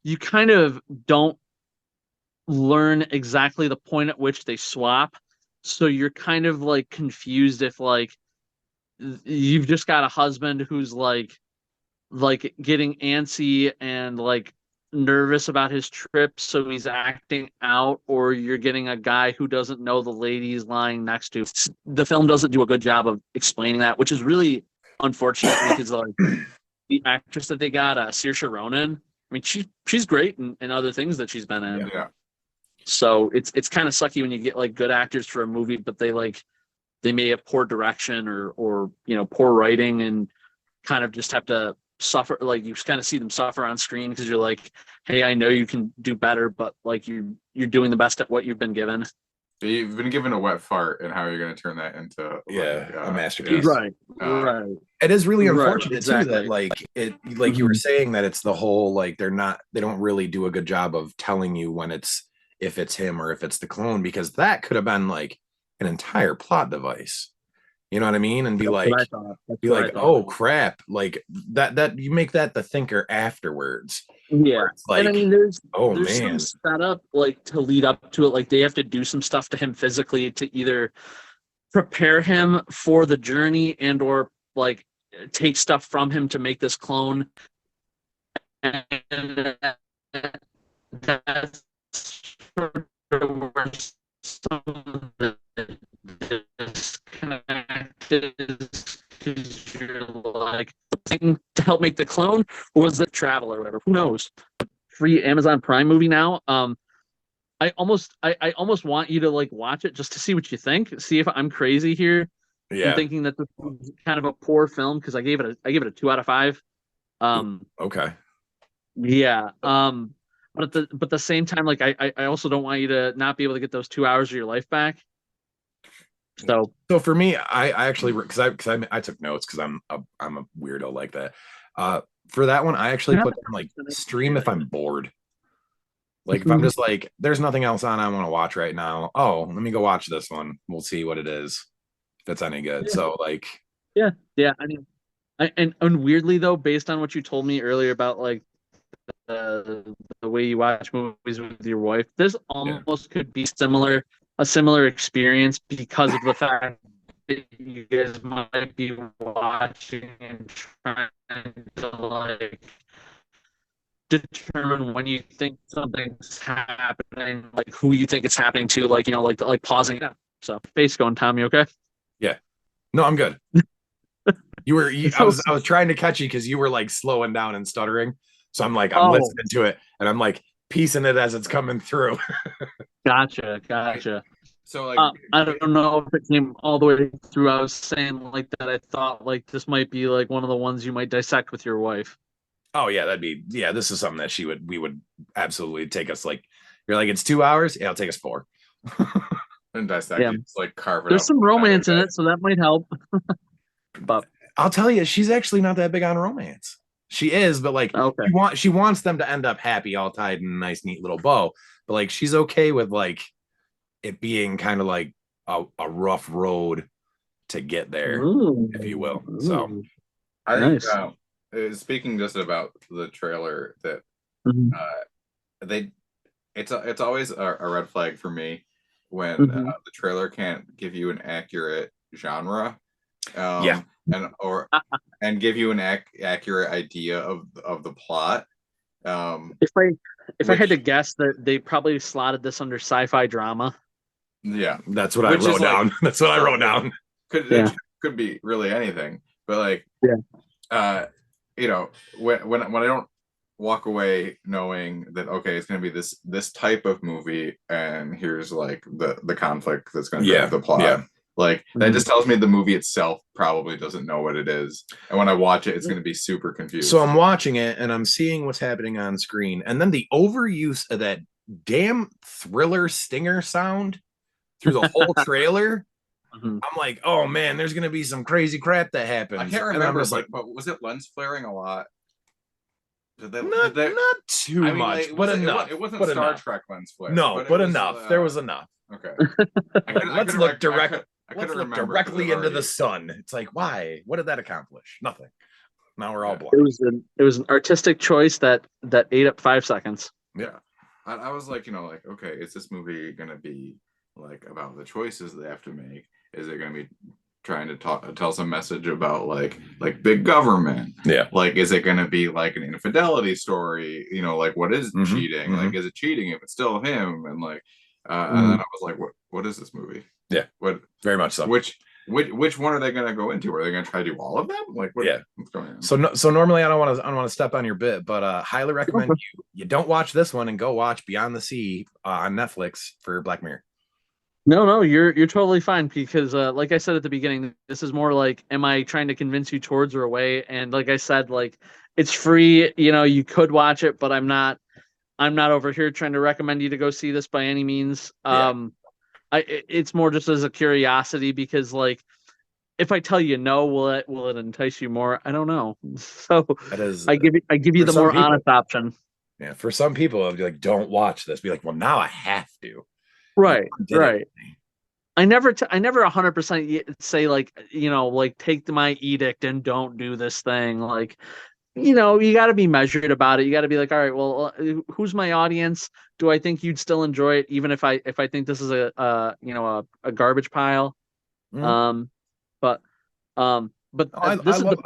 you kind of don't learn exactly the point at which they swap. So you're kind of like confused if like you've just got a husband who's like getting antsy and like nervous about his trip, so he's acting out, or you're getting a guy who doesn't know the lady he's lying next to. The film doesn't do a good job of explaining that, which is really unfortunate because like the actress that they got, Saoirse Ronan, I mean, she's great in other things that she's been in. Yeah. So it's kind of sucky when you get like good actors for a movie, but they may have poor direction or poor writing and kind of just have to suffer. Like you kind of see them suffer on screen because you're like, hey, I know you can do better, but like you're doing the best at what you've been given. You've been given a wet fart, and how are you going to turn that into a masterpiece? Right. Right. It is really unfortunate exactly. too that like you were saying that it's the whole like they don't really do a good job of telling you when if it's him or if it's the clone, because that could have been like an entire plot device. You know what I mean? And be like, oh crap, like that you make that the thinker afterwards. Yeah. Like, and I mean, there's man, some setup like to lead up to it. Like they have to do some stuff to him physically to either prepare him for the journey and or like take stuff from him to make this clone. And that's sort of where some of the disconnect is, because you're like to help make the clone, or was it travel or whatever? Who knows? Free Amazon Prime movie now. I almost want you to like watch it just to see what you think. See if I'm crazy here and thinking that this is kind of a poor film, because I gave it a 2 out of 5. Okay. Yeah. But at the same time, like I also don't want you to not be able to get those 2 hours of your life back. So for me, I actually, because I took notes because I'm a weirdo like that. For that one, I actually put down like stream if I'm bored. Like if I'm just like, there's nothing else on I want to watch right now. Oh, let me go watch this one. We'll see what it is, if it's any good. So like, yeah. I mean, and weirdly though, based on what you told me earlier about like the way you watch movies with your wife, this almost could be a similar experience, because of the fact that you guys might be watching and trying to like determine when you think something's happening, like who you think it's happening to, like like pausing it. So face going, Tom, you okay? Yeah. No, I'm good. I was trying to catch you because you were like slowing down and stuttering. So I'm like, I'm listening to it and I'm like piecing it as it's coming through. Gotcha. So like, I don't know if it came all the way through. I was saying like that I thought like this might be like one of the ones you might dissect with your wife. Oh yeah, this is something that we would absolutely take us, like, you're like, it's 2 hours. Yeah, it'll take us 4. And dissect it. It's like carve it There's up some romance in it, so that might help. But I'll tell you, she's actually not that big on romance. She is, but like, she wants them to end up happy, all tied in a nice, neat little bow. But like, she's okay with like it being kind of like a rough road to get there, if you will. So I think speaking just about the trailer, that it's always a red flag for me when the trailer can't give you an accurate genre, and give you an accurate idea of the plot. If I had to guess, that they probably slotted this under sci-fi drama. Yeah, that's what I wrote down. That's what I wrote down. Could be really anything, but like, when I don't walk away knowing that it's going to be this type of movie, and here's like the conflict that's going to drive the plot. Like that just tells me the movie itself probably doesn't know what it is, and when I watch it, it's going to be super confused. So I'm watching it and I'm seeing what's happening on screen, and then the overuse of that damn thriller stinger sound through the whole trailer. I'm like, oh man, there's gonna be some crazy crap that happens. I can't remember, but was it lens flaring a lot? Not too much, like, but enough. It wasn't but Star enough. Trek lens flare. No, but enough. There was enough. Okay. Let's look direct. I Let's couldn't look remember 'cause directly I've into the already- sun. It's like, why? What did that accomplish? Nothing. Now we're all Yeah. blind. It was an artistic choice that ate up 5 seconds. Yeah. I was like, like, okay, is this movie gonna be like about the choices they have to make? Is it gonna be trying to tell some message about like big government? Yeah. Like, is it gonna be like an infidelity story? Like, what is cheating? Like, is it cheating if it's still him? And like, and then I was like, what is this movie? Yeah. What? Very much so. Which one are they gonna go into? Are they gonna try to do all of them? Like, what's going on? So normally I don't want to step on your bit, but highly recommend you don't watch this one and go watch Beyond the Sea on Netflix for Black Mirror. No, you're totally fine because like I said at the beginning, this is more like, am I trying to convince you towards or away? And like I said, like it's free, you could watch it, but I'm not over here trying to recommend you to go see this by any means. It's more just as a curiosity because like if I tell you no, will it entice you more? I don't know. So That is, I give you the more honest option. Yeah, for some people, I'd be like, don't watch this. Be like, well, now I have to. Right. I never 100% say like, like take my edict and don't do this thing. Like, you got to be measured about it. You got to be like, all right, well, who's my audience? Do I think you'd still enjoy it, even if I think this is a garbage pile? But I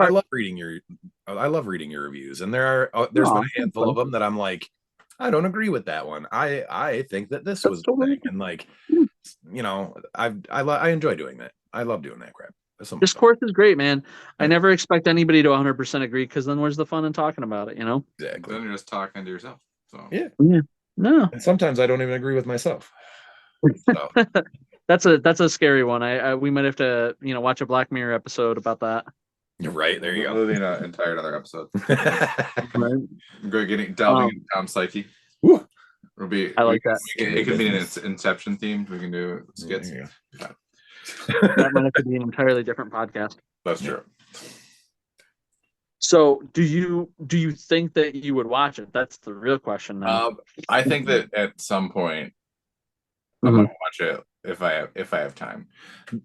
love reading your reviews, and there's been a handful of them that I'm like, I don't agree with that one. I think that this was the thing, and like, I enjoy doing that. I love doing that crap. Discourse is great, man. I never expect anybody to 100% agree because then where's the fun in talking about it? Exactly. Then you're just talking to yourself. So yeah. No. And sometimes I don't even agree with myself. So. That's a scary one. We might have to watch a Black Mirror episode about that. You're right. There you go. We'll need an entire other episode. Right. Delving into Tom's psyche. Woo. I like that. It could be an Inception themed. We can do skits. That might have to be an entirely different podcast. That's true. So, do you think that you would watch it? That's the real question now. I think that at some point I'm gonna watch it if I have time.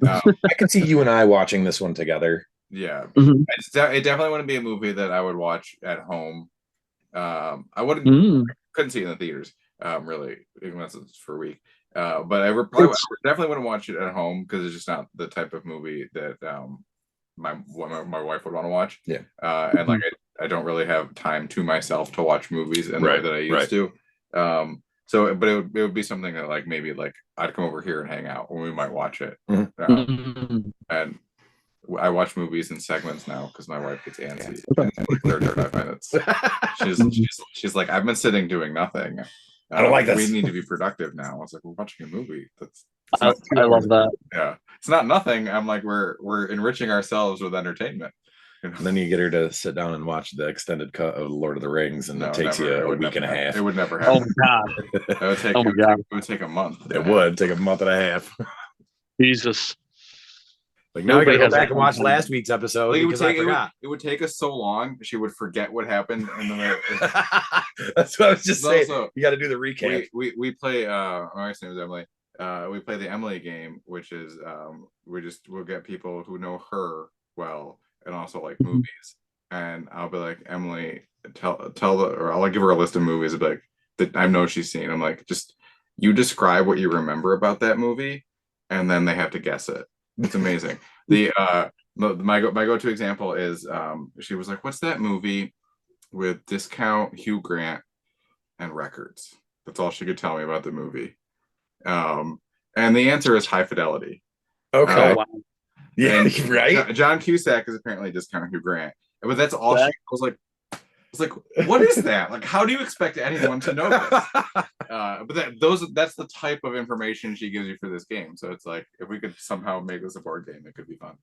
I can see you and I watching this one together. Yeah, it definitely wouldn't be a movie that I would watch at home. I couldn't see it in the theaters, really, unless it's for a week. But I definitely wouldn't watch it at home because it's just not the type of movie that my wife would want to watch. Yeah, and like I don't really have time to myself to watch movies in the way that I used to. So, but it would be something that like maybe like I'd come over here and hang out, and we might watch it. And I watch movies in segments now because my wife gets antsy. And like 35 minutes. She's like, I've been sitting doing nothing. I don't like this. We need to be productive now. I was like, we're watching a movie. I love that. Yeah, it's not nothing. I'm like, we're enriching ourselves with entertainment. And then you get her to sit down and watch the extended cut of Lord of the Rings, and it takes you a week and a half. It would never happen. Oh my god! It would take a month. It would take a month and a half. Jesus. Like now I gotta go back and watch last week's episode because I forgot. It would take us so long. She would forget what happened. That's what I was just saying. You got to do the recap. We play. My wife's name is Emily. We play the Emily game, which is we'll get people who know her well and also like movies. And I'll be like, Emily, or I'll give her a list of movies. I'll be like, that I know she's seen. I'm like, just you describe what you remember about that movie, and then they have to guess it. It's amazing. My go-to example is she was like, what's that movie with discount Hugh Grant and records? That's all she could tell me about the movie. And the answer is High Fidelity. Okay. Wow. Yeah, right. John Cusack is apparently discount Hugh Grant, but that's all she was like. It's like, what is that? Like, how do you expect anyone to know this? But that's the type of information she gives you for this game. So it's like, if we could somehow make this a board game, it could be fun.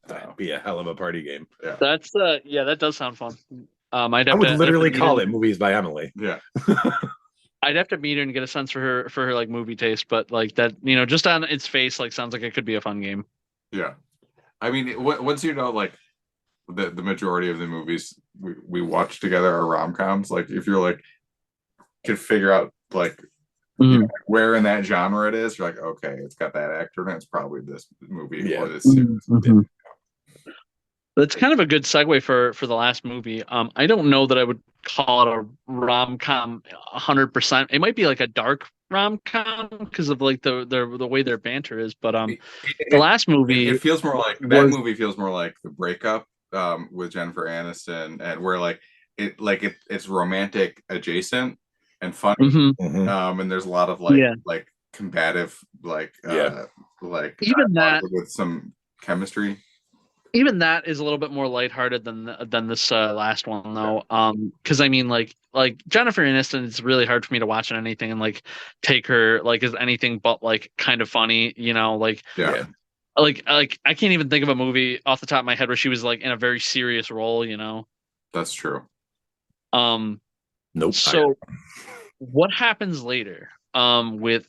That'd be a hell of a party game. Yeah, that does sound fun. I would literally call it Movies by Emily. Yeah. I'd have to meet her and get a sense for her like movie taste, but like that, just on its face, like sounds like it could be a fun game. Yeah, I mean, once you know like the majority of the movies we watch together are rom-coms. Like if you're like can figure out like where in that genre it is, you're like, okay, it's got that actor, and it's probably this movie or this series. That's kind of a good segue for the last movie. I don't know that I would call it a rom-com 100%. It might be like a dark rom-com because of like the way their banter is. But the last movie, it feels more like that movie feels more like The Breakup with Jennifer Aniston, and where like it's romantic adjacent and funny. And there's a lot of like combative like even that with some chemistry. Even that is a little bit more lighthearted than this last one though. Because I mean like Jennifer Aniston, it's really hard for me to watch on anything and like take her like as anything but like kind of funny, you know, like like I can't even think of a movie off the top of my head where she was like in a very serious role, you know. That's true. Nope. So what happens later with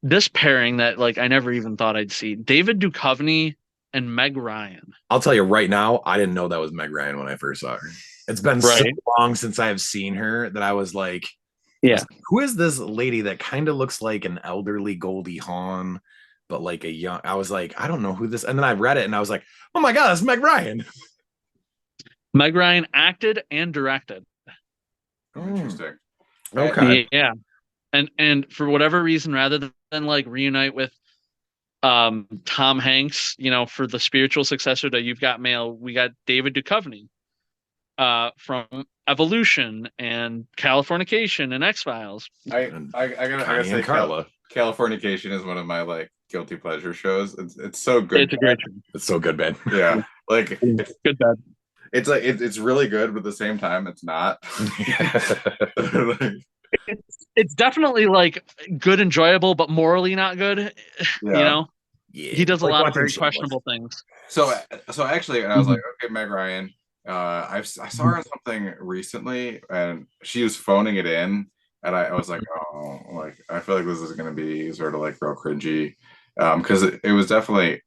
this pairing that like I never even thought I'd see? David Duchovny and Meg Ryan. I'll tell you right now, I didn't know that was Meg Ryan when I first saw her. It's been so long since I have seen her that I was like, who is this lady that kind of looks like an elderly Goldie Hawn, but like a young, I was like, I don't know who this, and then I read it and I was like, oh my God, that's Meg Ryan. Meg Ryan acted and directed. Interesting. Okay. Yeah. And for whatever reason, rather than like reunite with Tom Hanks, you know, for the spiritual successor to You've Got Mail, we got David Duchovny from Evolution and Californication and X-Files. I gotta say, Carla. Californication is one of my like guilty pleasure shows. It's so good. It's a great show. It's so good, man. Yeah, like it's good, bad. It's like it's really good, but at the same time, it's not. It's definitely like good, enjoyable, but morally not good. You know. Yeah, he does a lot of very questionable things. So actually, I was like, okay, Meg Ryan. I saw her in something recently, and she was phoning it in, and I was like, oh, like I feel like this is gonna be sort of like real cringy, because it was definitely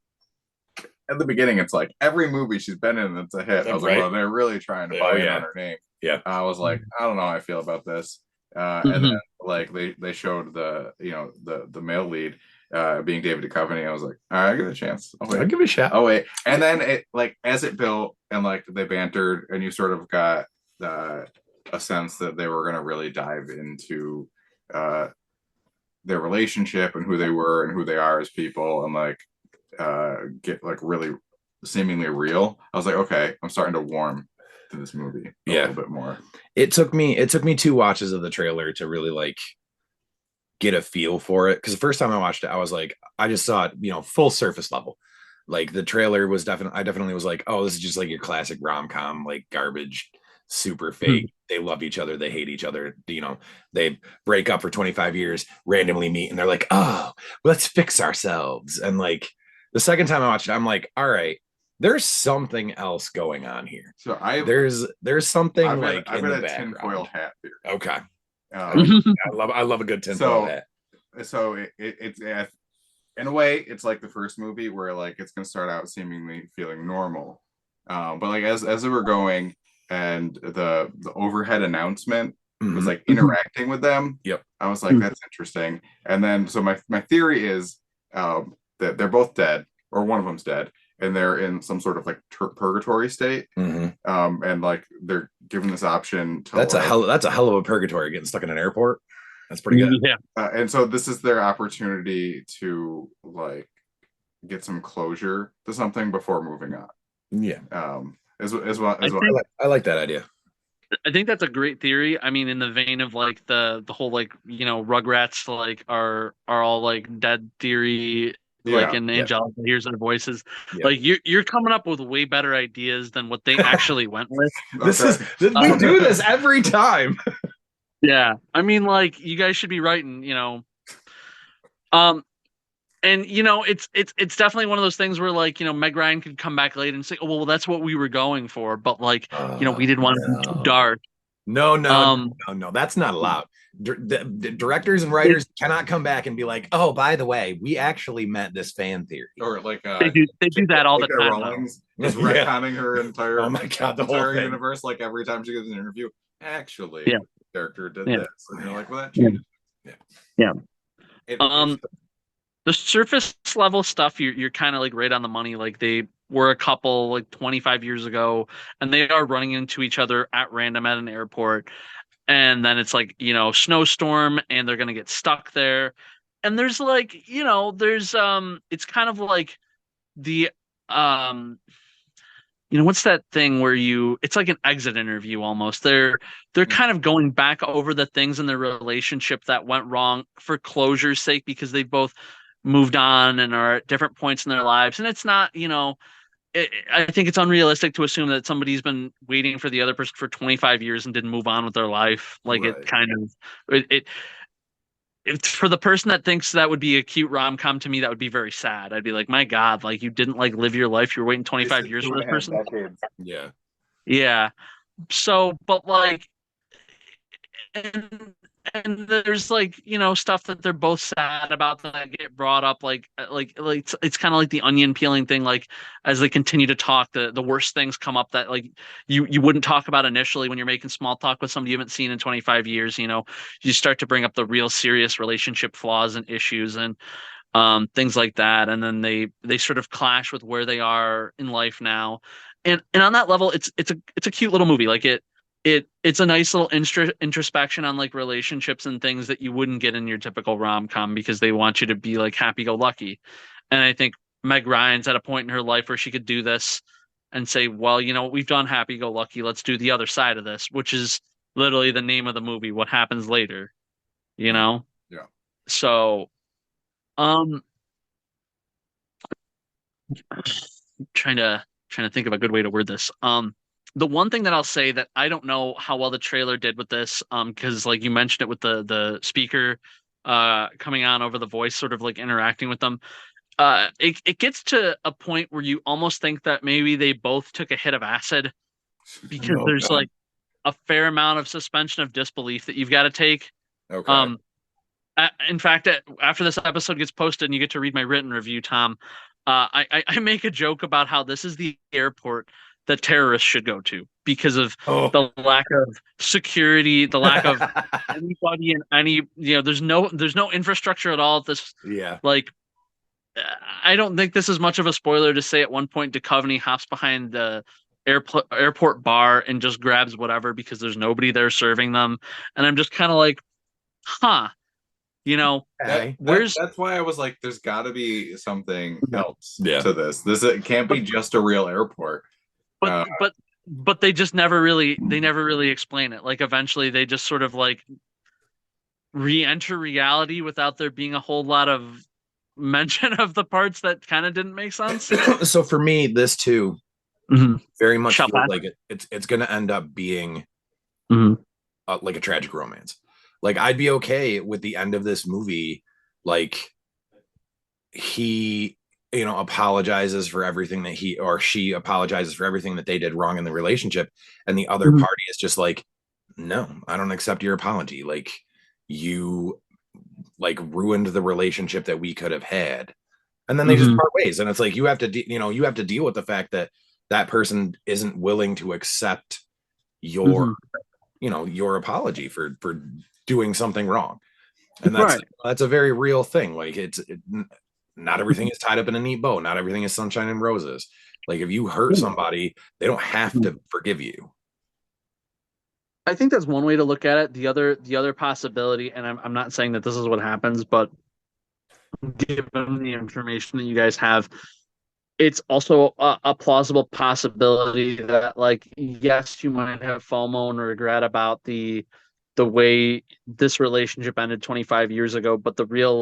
at the beginning. It's like every movie she's been in, it's a hit. I was like, well, they're really trying to buy in on her name. Yeah, I was like, I don't know how I feel about this. And then like they showed the male lead being David Duchovny. I was like, all right, I'll give it a chance. I'll give it a shot. Oh wait, and then it like as it built and like they bantered, and you sort of got a sense that they were going to really dive into their relationship and who they were and who they are as people, and like get like really seemingly real. I was like, okay, I'm starting to warm to this movie a little bit more. It took me 2 watches of the trailer to really like get a feel for it, because the first time I watched it, I was like, I just saw it, you know, full surface level. Like the trailer was I definitely was like, oh, this is just like your classic rom-com, like garbage, super fake. They love each other, they hate each other, you know, they break up for 25 years, randomly meet, and they're like, oh, let's fix ourselves. And like the second time I watched it, I'm like, all right, there's something else going on here. So there's something I've in the background. Tinfoil hat here. Okay. I love a good tinfoil hat. So it's in a way it's like the first movie where like it's gonna start out seemingly feeling normal, but like as they were going and the overhead announcement was like interacting with them. Yep. I was like, that's interesting. And then so my theory is that they're both dead, or one of them's dead, and they're in some sort of like purgatory state. And like they're given this option to that's a hell of a purgatory, getting stuck in an airport. That's pretty good. And so this is their opportunity to like get some closure to something before moving on. I like that idea. I think that's a great theory. I mean, in the vein of like the whole like, you know, Rugrats like are all like dead theory. Like in Angelica hears their voices. Like you're coming up with way better ideas than what they actually went with. We do this every time. Yeah, I mean, like you guys should be writing, you know. And you know, it's definitely one of those things where like, you know, Meg Ryan could come back later and say, oh well, that's what we were going for, but like, you know, we didn't want to be too dark. No, that's not allowed. The directors and writers cannot come back and be like, oh, by the way, we actually meant this fan theory. Or like they do that all the J.K. time. Rowling's just Yeah. retconning her entire Oh my God, the whole entire thing. universe. Like every time she gives an interview, actually, Yeah. the character did Yeah. this, and you're like, well, that changes. Yeah. It- The surface level stuff, you're kind of like right on the money. Like they were a couple like 25 years ago, and they are running into each other at random at an airport, and then it's like, you know, snowstorm, and they're gonna get stuck there. And there's like, you know, there's it's kind of like the you know, what's that thing where it's like an exit interview almost. They're kind of going back over the things in their relationship that went wrong for closure's sake, because they've both moved on and are at different points in their lives. And it's not, you know, I think it's unrealistic to assume that somebody's been waiting for the other person for 25 years and didn't move on with their life. Like Right. it kind of for the person that thinks that would be a cute rom-com, to me that would be very sad. I'd be like, my God, like you didn't like live your life, you were waiting 25 years for this person. Yeah. Yeah. So, but like, and there's like, you know, stuff that they're both sad about that get brought up, like it's kind of like the onion peeling thing. Like as they continue to talk, the worst things come up that like you wouldn't talk about initially when you're making small talk with somebody you haven't seen in 25 years. You know, you start to bring up the real serious relationship flaws and issues and things like that, and then they sort of clash with where they are in life now. And on that level, it's a cute little movie. Like it's a nice little introspection on like relationships and things that you wouldn't get in your typical rom-com, because they want you to be like happy-go-lucky. And I think Meg Ryan's at a point in her life where she could do this and say, well, you know, we've done happy-go-lucky, let's do the other side of this, which is literally the name of the movie, what happens later, you know? Yeah. So trying to think of a good way to word this. The one thing that I'll say that I don't know how well the trailer did with this, because like you mentioned it with the speaker coming on over the voice, sort of like interacting with them. It gets to a point where you almost think that maybe they both took a hit of acid, because Oh, there's God. like a fair amount of suspension of disbelief that you've got to take. Okay. In fact, after this episode gets posted and you get to read my written review, Tom, I make a joke about how this is the airport that terrorists should go to, because of the lack of security, the lack of anybody in any, you know, there's no infrastructure at all. Yeah. Like, I don't think this is much of a spoiler to say at one point Duchovny hops behind the airport bar and just grabs whatever because there's nobody there serving them. And I'm just kind of like, huh. You know, that's why I was like, there's got to be something else to this. It can't be just a real airport. But they just never really explain it. Like eventually they just sort of like re-enter reality without there being a whole lot of mention of the parts that kind of didn't make sense. So for me, this too very much feels like it's going to end up being like a tragic romance. Like I'd be okay with the end of this movie, like he, you know, apologizes for everything that he or she apologizes for everything that they did wrong in the relationship, and the other party is just like, no, I don't accept your apology. Like you like ruined the relationship that we could have had, and then they just part ways. And it's like you have to you have to deal with the fact that that person isn't willing to accept your you know, your apology for doing something wrong. And that's a very real thing. Like not everything is tied up in a neat bow. Not everything is sunshine and roses. Like if you hurt somebody, they don't have to forgive you. I think that's one way to look at it. The other possibility, and I'm not saying that this is what happens, but given the information that you guys have, it's also a plausible possibility that, like, yes, you might have FOMO and regret about the way this relationship ended 25 years ago, but the real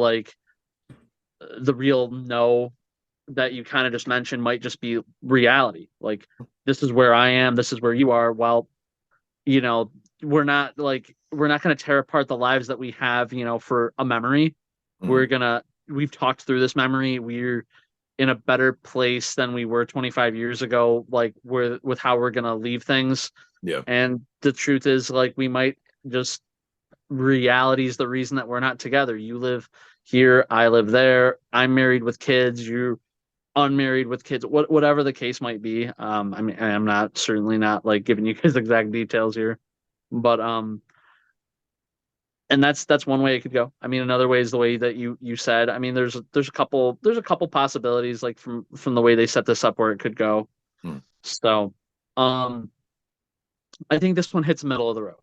no that you kind of just mentioned might just be reality. Like, this is where I am, this is where you are. Well, you know, we're not going to tear apart the lives that we have, you know, for a memory. We've talked through this memory. We're in a better place than we were 25 years ago, like with how we're going to leave things. Yeah. And the truth is, like, we might just, reality is the reason that we're not together. You live here, I live there. I'm married with kids. You're unmarried with kids. Whatever the case might be. I mean, I'm not certainly not like giving you guys exact details here, but and that's one way it could go. I mean, another way is the way that you said. I mean, there's a couple possibilities, like from the way they set this up, where it could go. So, I think this one hits middle of the road.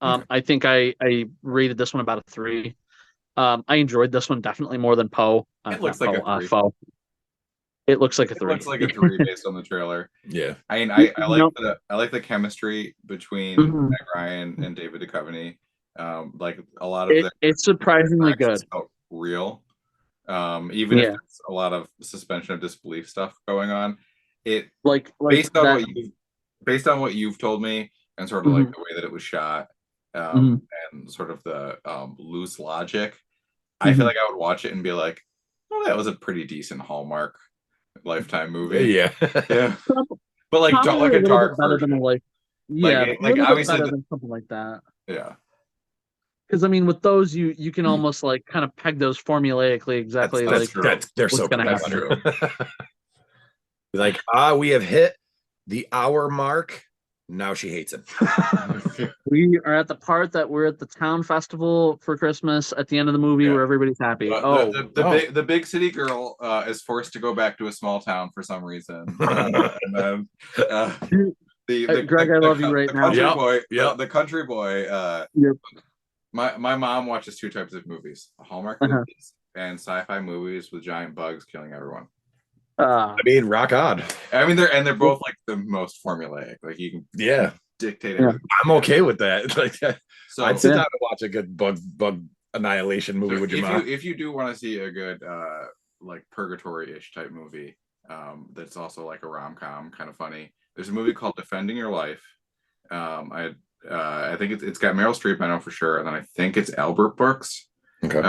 Okay. I think I rated this one about a 3. I enjoyed this one definitely more than Poe. It looks like a 3. Foe. It looks like a 3. It looks like a 3 based on the trailer. Yeah. I mean, I like the chemistry between Meg Ryan and David Duchovny. Like a lot of it's surprisingly good. Real. Even if there's a lot of suspension of disbelief stuff going on. It based on what you've told me, and sort of like the way that it was shot, and sort of the loose logic, I feel like I would watch it and be like, oh, that was a pretty decent Hallmark Lifetime movie. Yeah. Yeah. But like a dark version. Obviously better than something like that. Yeah. Because I mean, with those, you can almost like kind of peg those formulaically exactly. They're so going to happen. Like, we have hit the hour mark. Now she hates him. We are at the part that we're at the town festival for Christmas at the end of the movie where everybody's happy. The big city girl is forced to go back to a small town for some reason. And then Greg, I love you right now. The country boy. My mom watches 2 types of movies: Hallmark movies and sci-fi movies with giant bugs killing everyone. I mean, rock on. I mean, they're both like the most formulaic. Like you can dictate it. I'm okay with that. Like, so I'd sit down and watch a good bug annihilation movie with your mom. If you do want to see a good like purgatory-ish type movie, that's also like a rom-com, kind of funny. There's a movie called Defending Your Life. I think it's got Meryl Streep, I know for sure, and then I think it's Albert Brooks. Okay.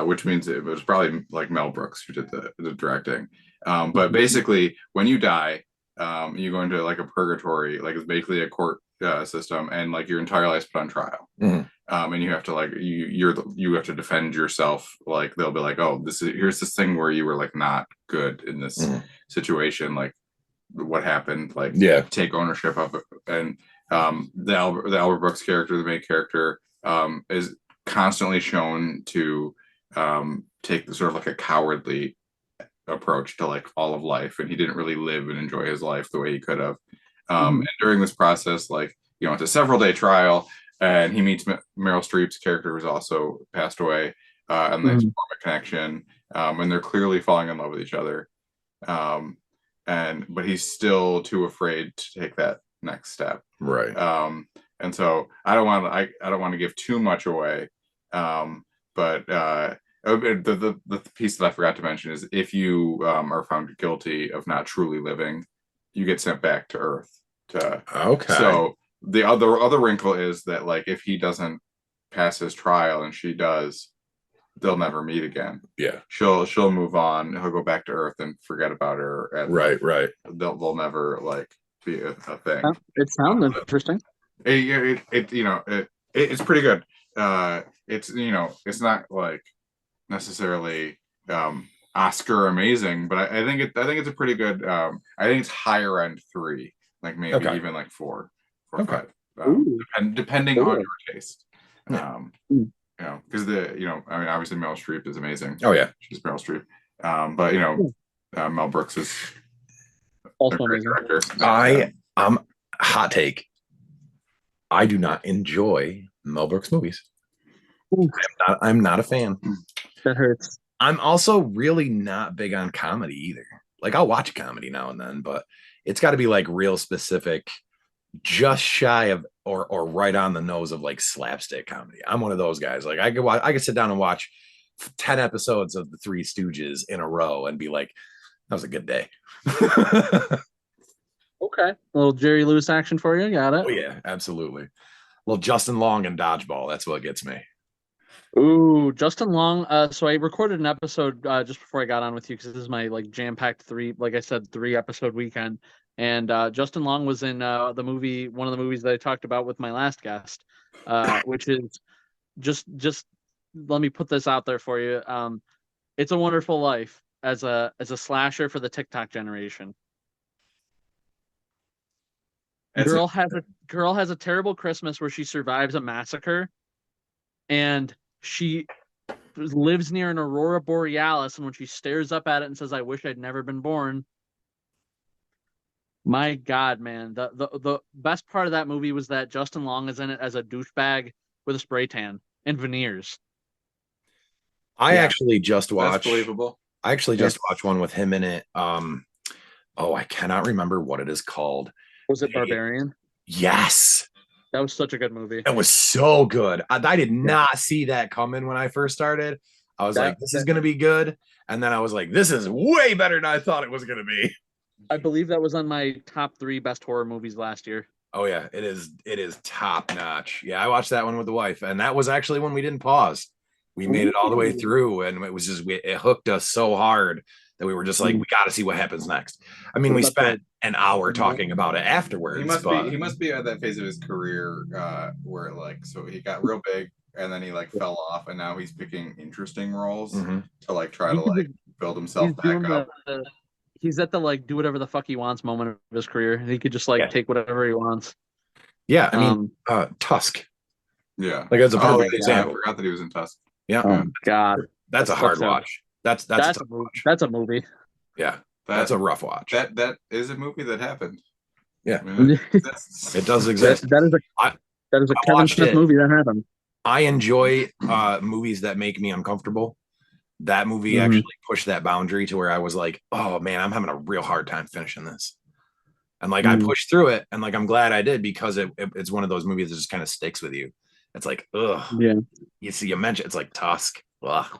Which means it was probably like Mel Brooks who did the directing. But basically, when you die, you go into like a purgatory, like it's basically a court system, and like your entire life's put on trial. And you have to like you have to defend yourself. Like they'll be like, oh, here's this thing where you were like not good in this situation. Like what happened? Like take ownership of it. And the Albert Brooks character, the main character, is constantly shown to take the sort of like a cowardly approach to like all of life, and he didn't really live and enjoy his life the way he could have. And during this process, like it's a several-day trial, and he meets Meryl Streep's character, who's also passed away, and they form a connection, and they're clearly falling in love with each other, but he's still too afraid to take that next step, right? And so I don't want to give too much away, but the piece that I forgot to mention is if you are found guilty of not truly living, you get sent back to Earth. Okay. So the other wrinkle is that like if he doesn't pass his trial and she does, they'll never meet again. Yeah. She'll move on. He'll go back to Earth and forget about her. And right. They'll never like be a thing. It sounds interesting. It's pretty good. It's not like necessarily Oscar amazing, but I think it's a pretty good. I think it's higher end 3, like maybe even like 4 or 5, depending on your taste. Because I mean, obviously Meryl Streep is amazing. Oh yeah, she's Meryl Streep. But Mel Brooks is also amazing director. Hot take. I do not enjoy Mel Brooks movies. I'm not a fan. That hurts. I'm also really not big on comedy either. Like I'll watch a comedy now and then, but it's got to be like real specific, just shy of or right on the nose of like slapstick comedy. I'm one of those guys. Like I could sit down and watch 10 episodes of the Three Stooges in a row and be like, that was a good day. Okay. A little Jerry Lewis action for you. Got it. Oh yeah, absolutely. A little Justin Long and Dodgeball. That's what gets me. Ooh, Justin Long. So I recorded an episode just before I got on with you because this is my like jam-packed like I said, 3 episode weekend. And Justin Long was in the movie, one of the movies that I talked about with my last guest, which is just let me put this out there for you. It's a Wonderful Life as a slasher for the TikTok generation. Girl has a terrible Christmas where she survives a massacre, and she lives near an aurora borealis, and when she stares up at it and says, "I wish I'd never been born," my God, man, the best part of that movie was that Justin Long is in it as a douchebag with a spray tan and veneers. I Yeah. actually just That's watched. believable. I actually just watched one with him in it. I cannot remember what it is called. Was it Barbarian? Yes. That was such a good movie. It was so good. I did not see that coming when I first started. I was like, this is going to be good. And then I was like, this is way better than I thought it was going to be. I believe that was on my top 3 best horror movies last year. Oh, yeah. It is top notch. Yeah, I watched that one with the wife. And that was actually when we didn't pause. We made it all the way through. And it was just, it hooked us so hard that we were just like, we got to see what happens next. I mean, we spent an hour talking about it afterwards. He must be at that phase of his career where like, so he got real big and then he like fell off, and now he's picking interesting roles to like try to like build himself back up. He's at the like do whatever the fuck he wants moment of his career. He could just like take whatever he wants. Yeah, I mean, Tusk. Yeah, like that's a perfect example. I forgot that he was in Tusk. Yeah. Oh God, that's a hard watch. That's a movie. Yeah, that's a rough watch. That is a movie that happened. Yeah, I mean, it does exist. That is a Kevin Smith movie that happened. I enjoy movies that make me uncomfortable. That movie actually pushed that boundary to where I was like, oh man, I'm having a real hard time finishing this. And like I pushed through it, and like I'm glad I did, because it's one of those movies that just kind of sticks with you. It's like, ugh. Yeah. You mentioned it's like Tusk. Ugh.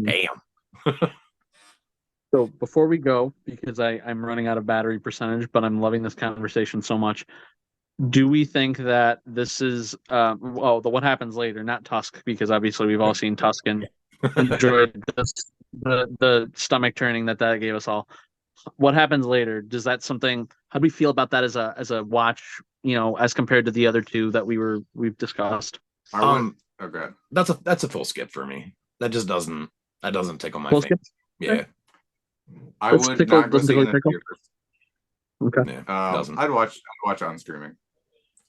Damn. So before we go, because I'm running out of battery percentage, but I'm loving this conversation so much. Do we think that this is the What Happens Later, not Tusk, because obviously we've all seen Tusk and enjoyed the stomach turning that gave us all. What Happens Later, does that something, how do we feel about that as a watch, as compared to the other two that we've discussed? Okay. That's a full skip for me. That doesn't tickle my full fancy. Skip? Yeah. I would not go see it in the theaters. Okay. Yeah, doesn't. I'd watch on streaming.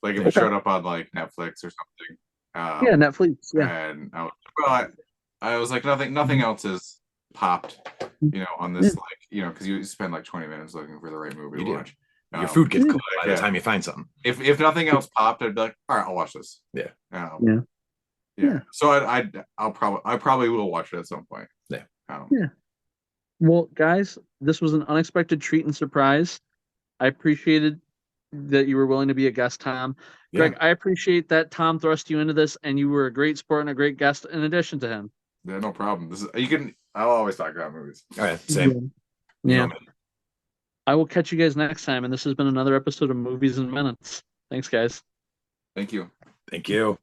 Like if it showed up on like Netflix or something. Yeah, Netflix. Yeah. And I was like, nothing else has popped, on this, like, because you spend like 20 minutes looking for the right movie to watch. Your food gets cold by the time you find something. If nothing else popped, I'd be like, all right, I'll watch this. Yeah. Yeah. So I probably will watch it at some point. Yeah. Yeah. Well, guys, this was an unexpected treat and surprise. I appreciated that you were willing to be a guest, Tom. Greg, I appreciate that Tom thrust you into this, and you were a great sport and a great guest in addition to him. Yeah, no problem. I'll always talk about movies. All right, same. Yeah. I will catch you guys next time, and this has been another episode of Movies in Minutes. Thanks, guys. Thank you. Thank you.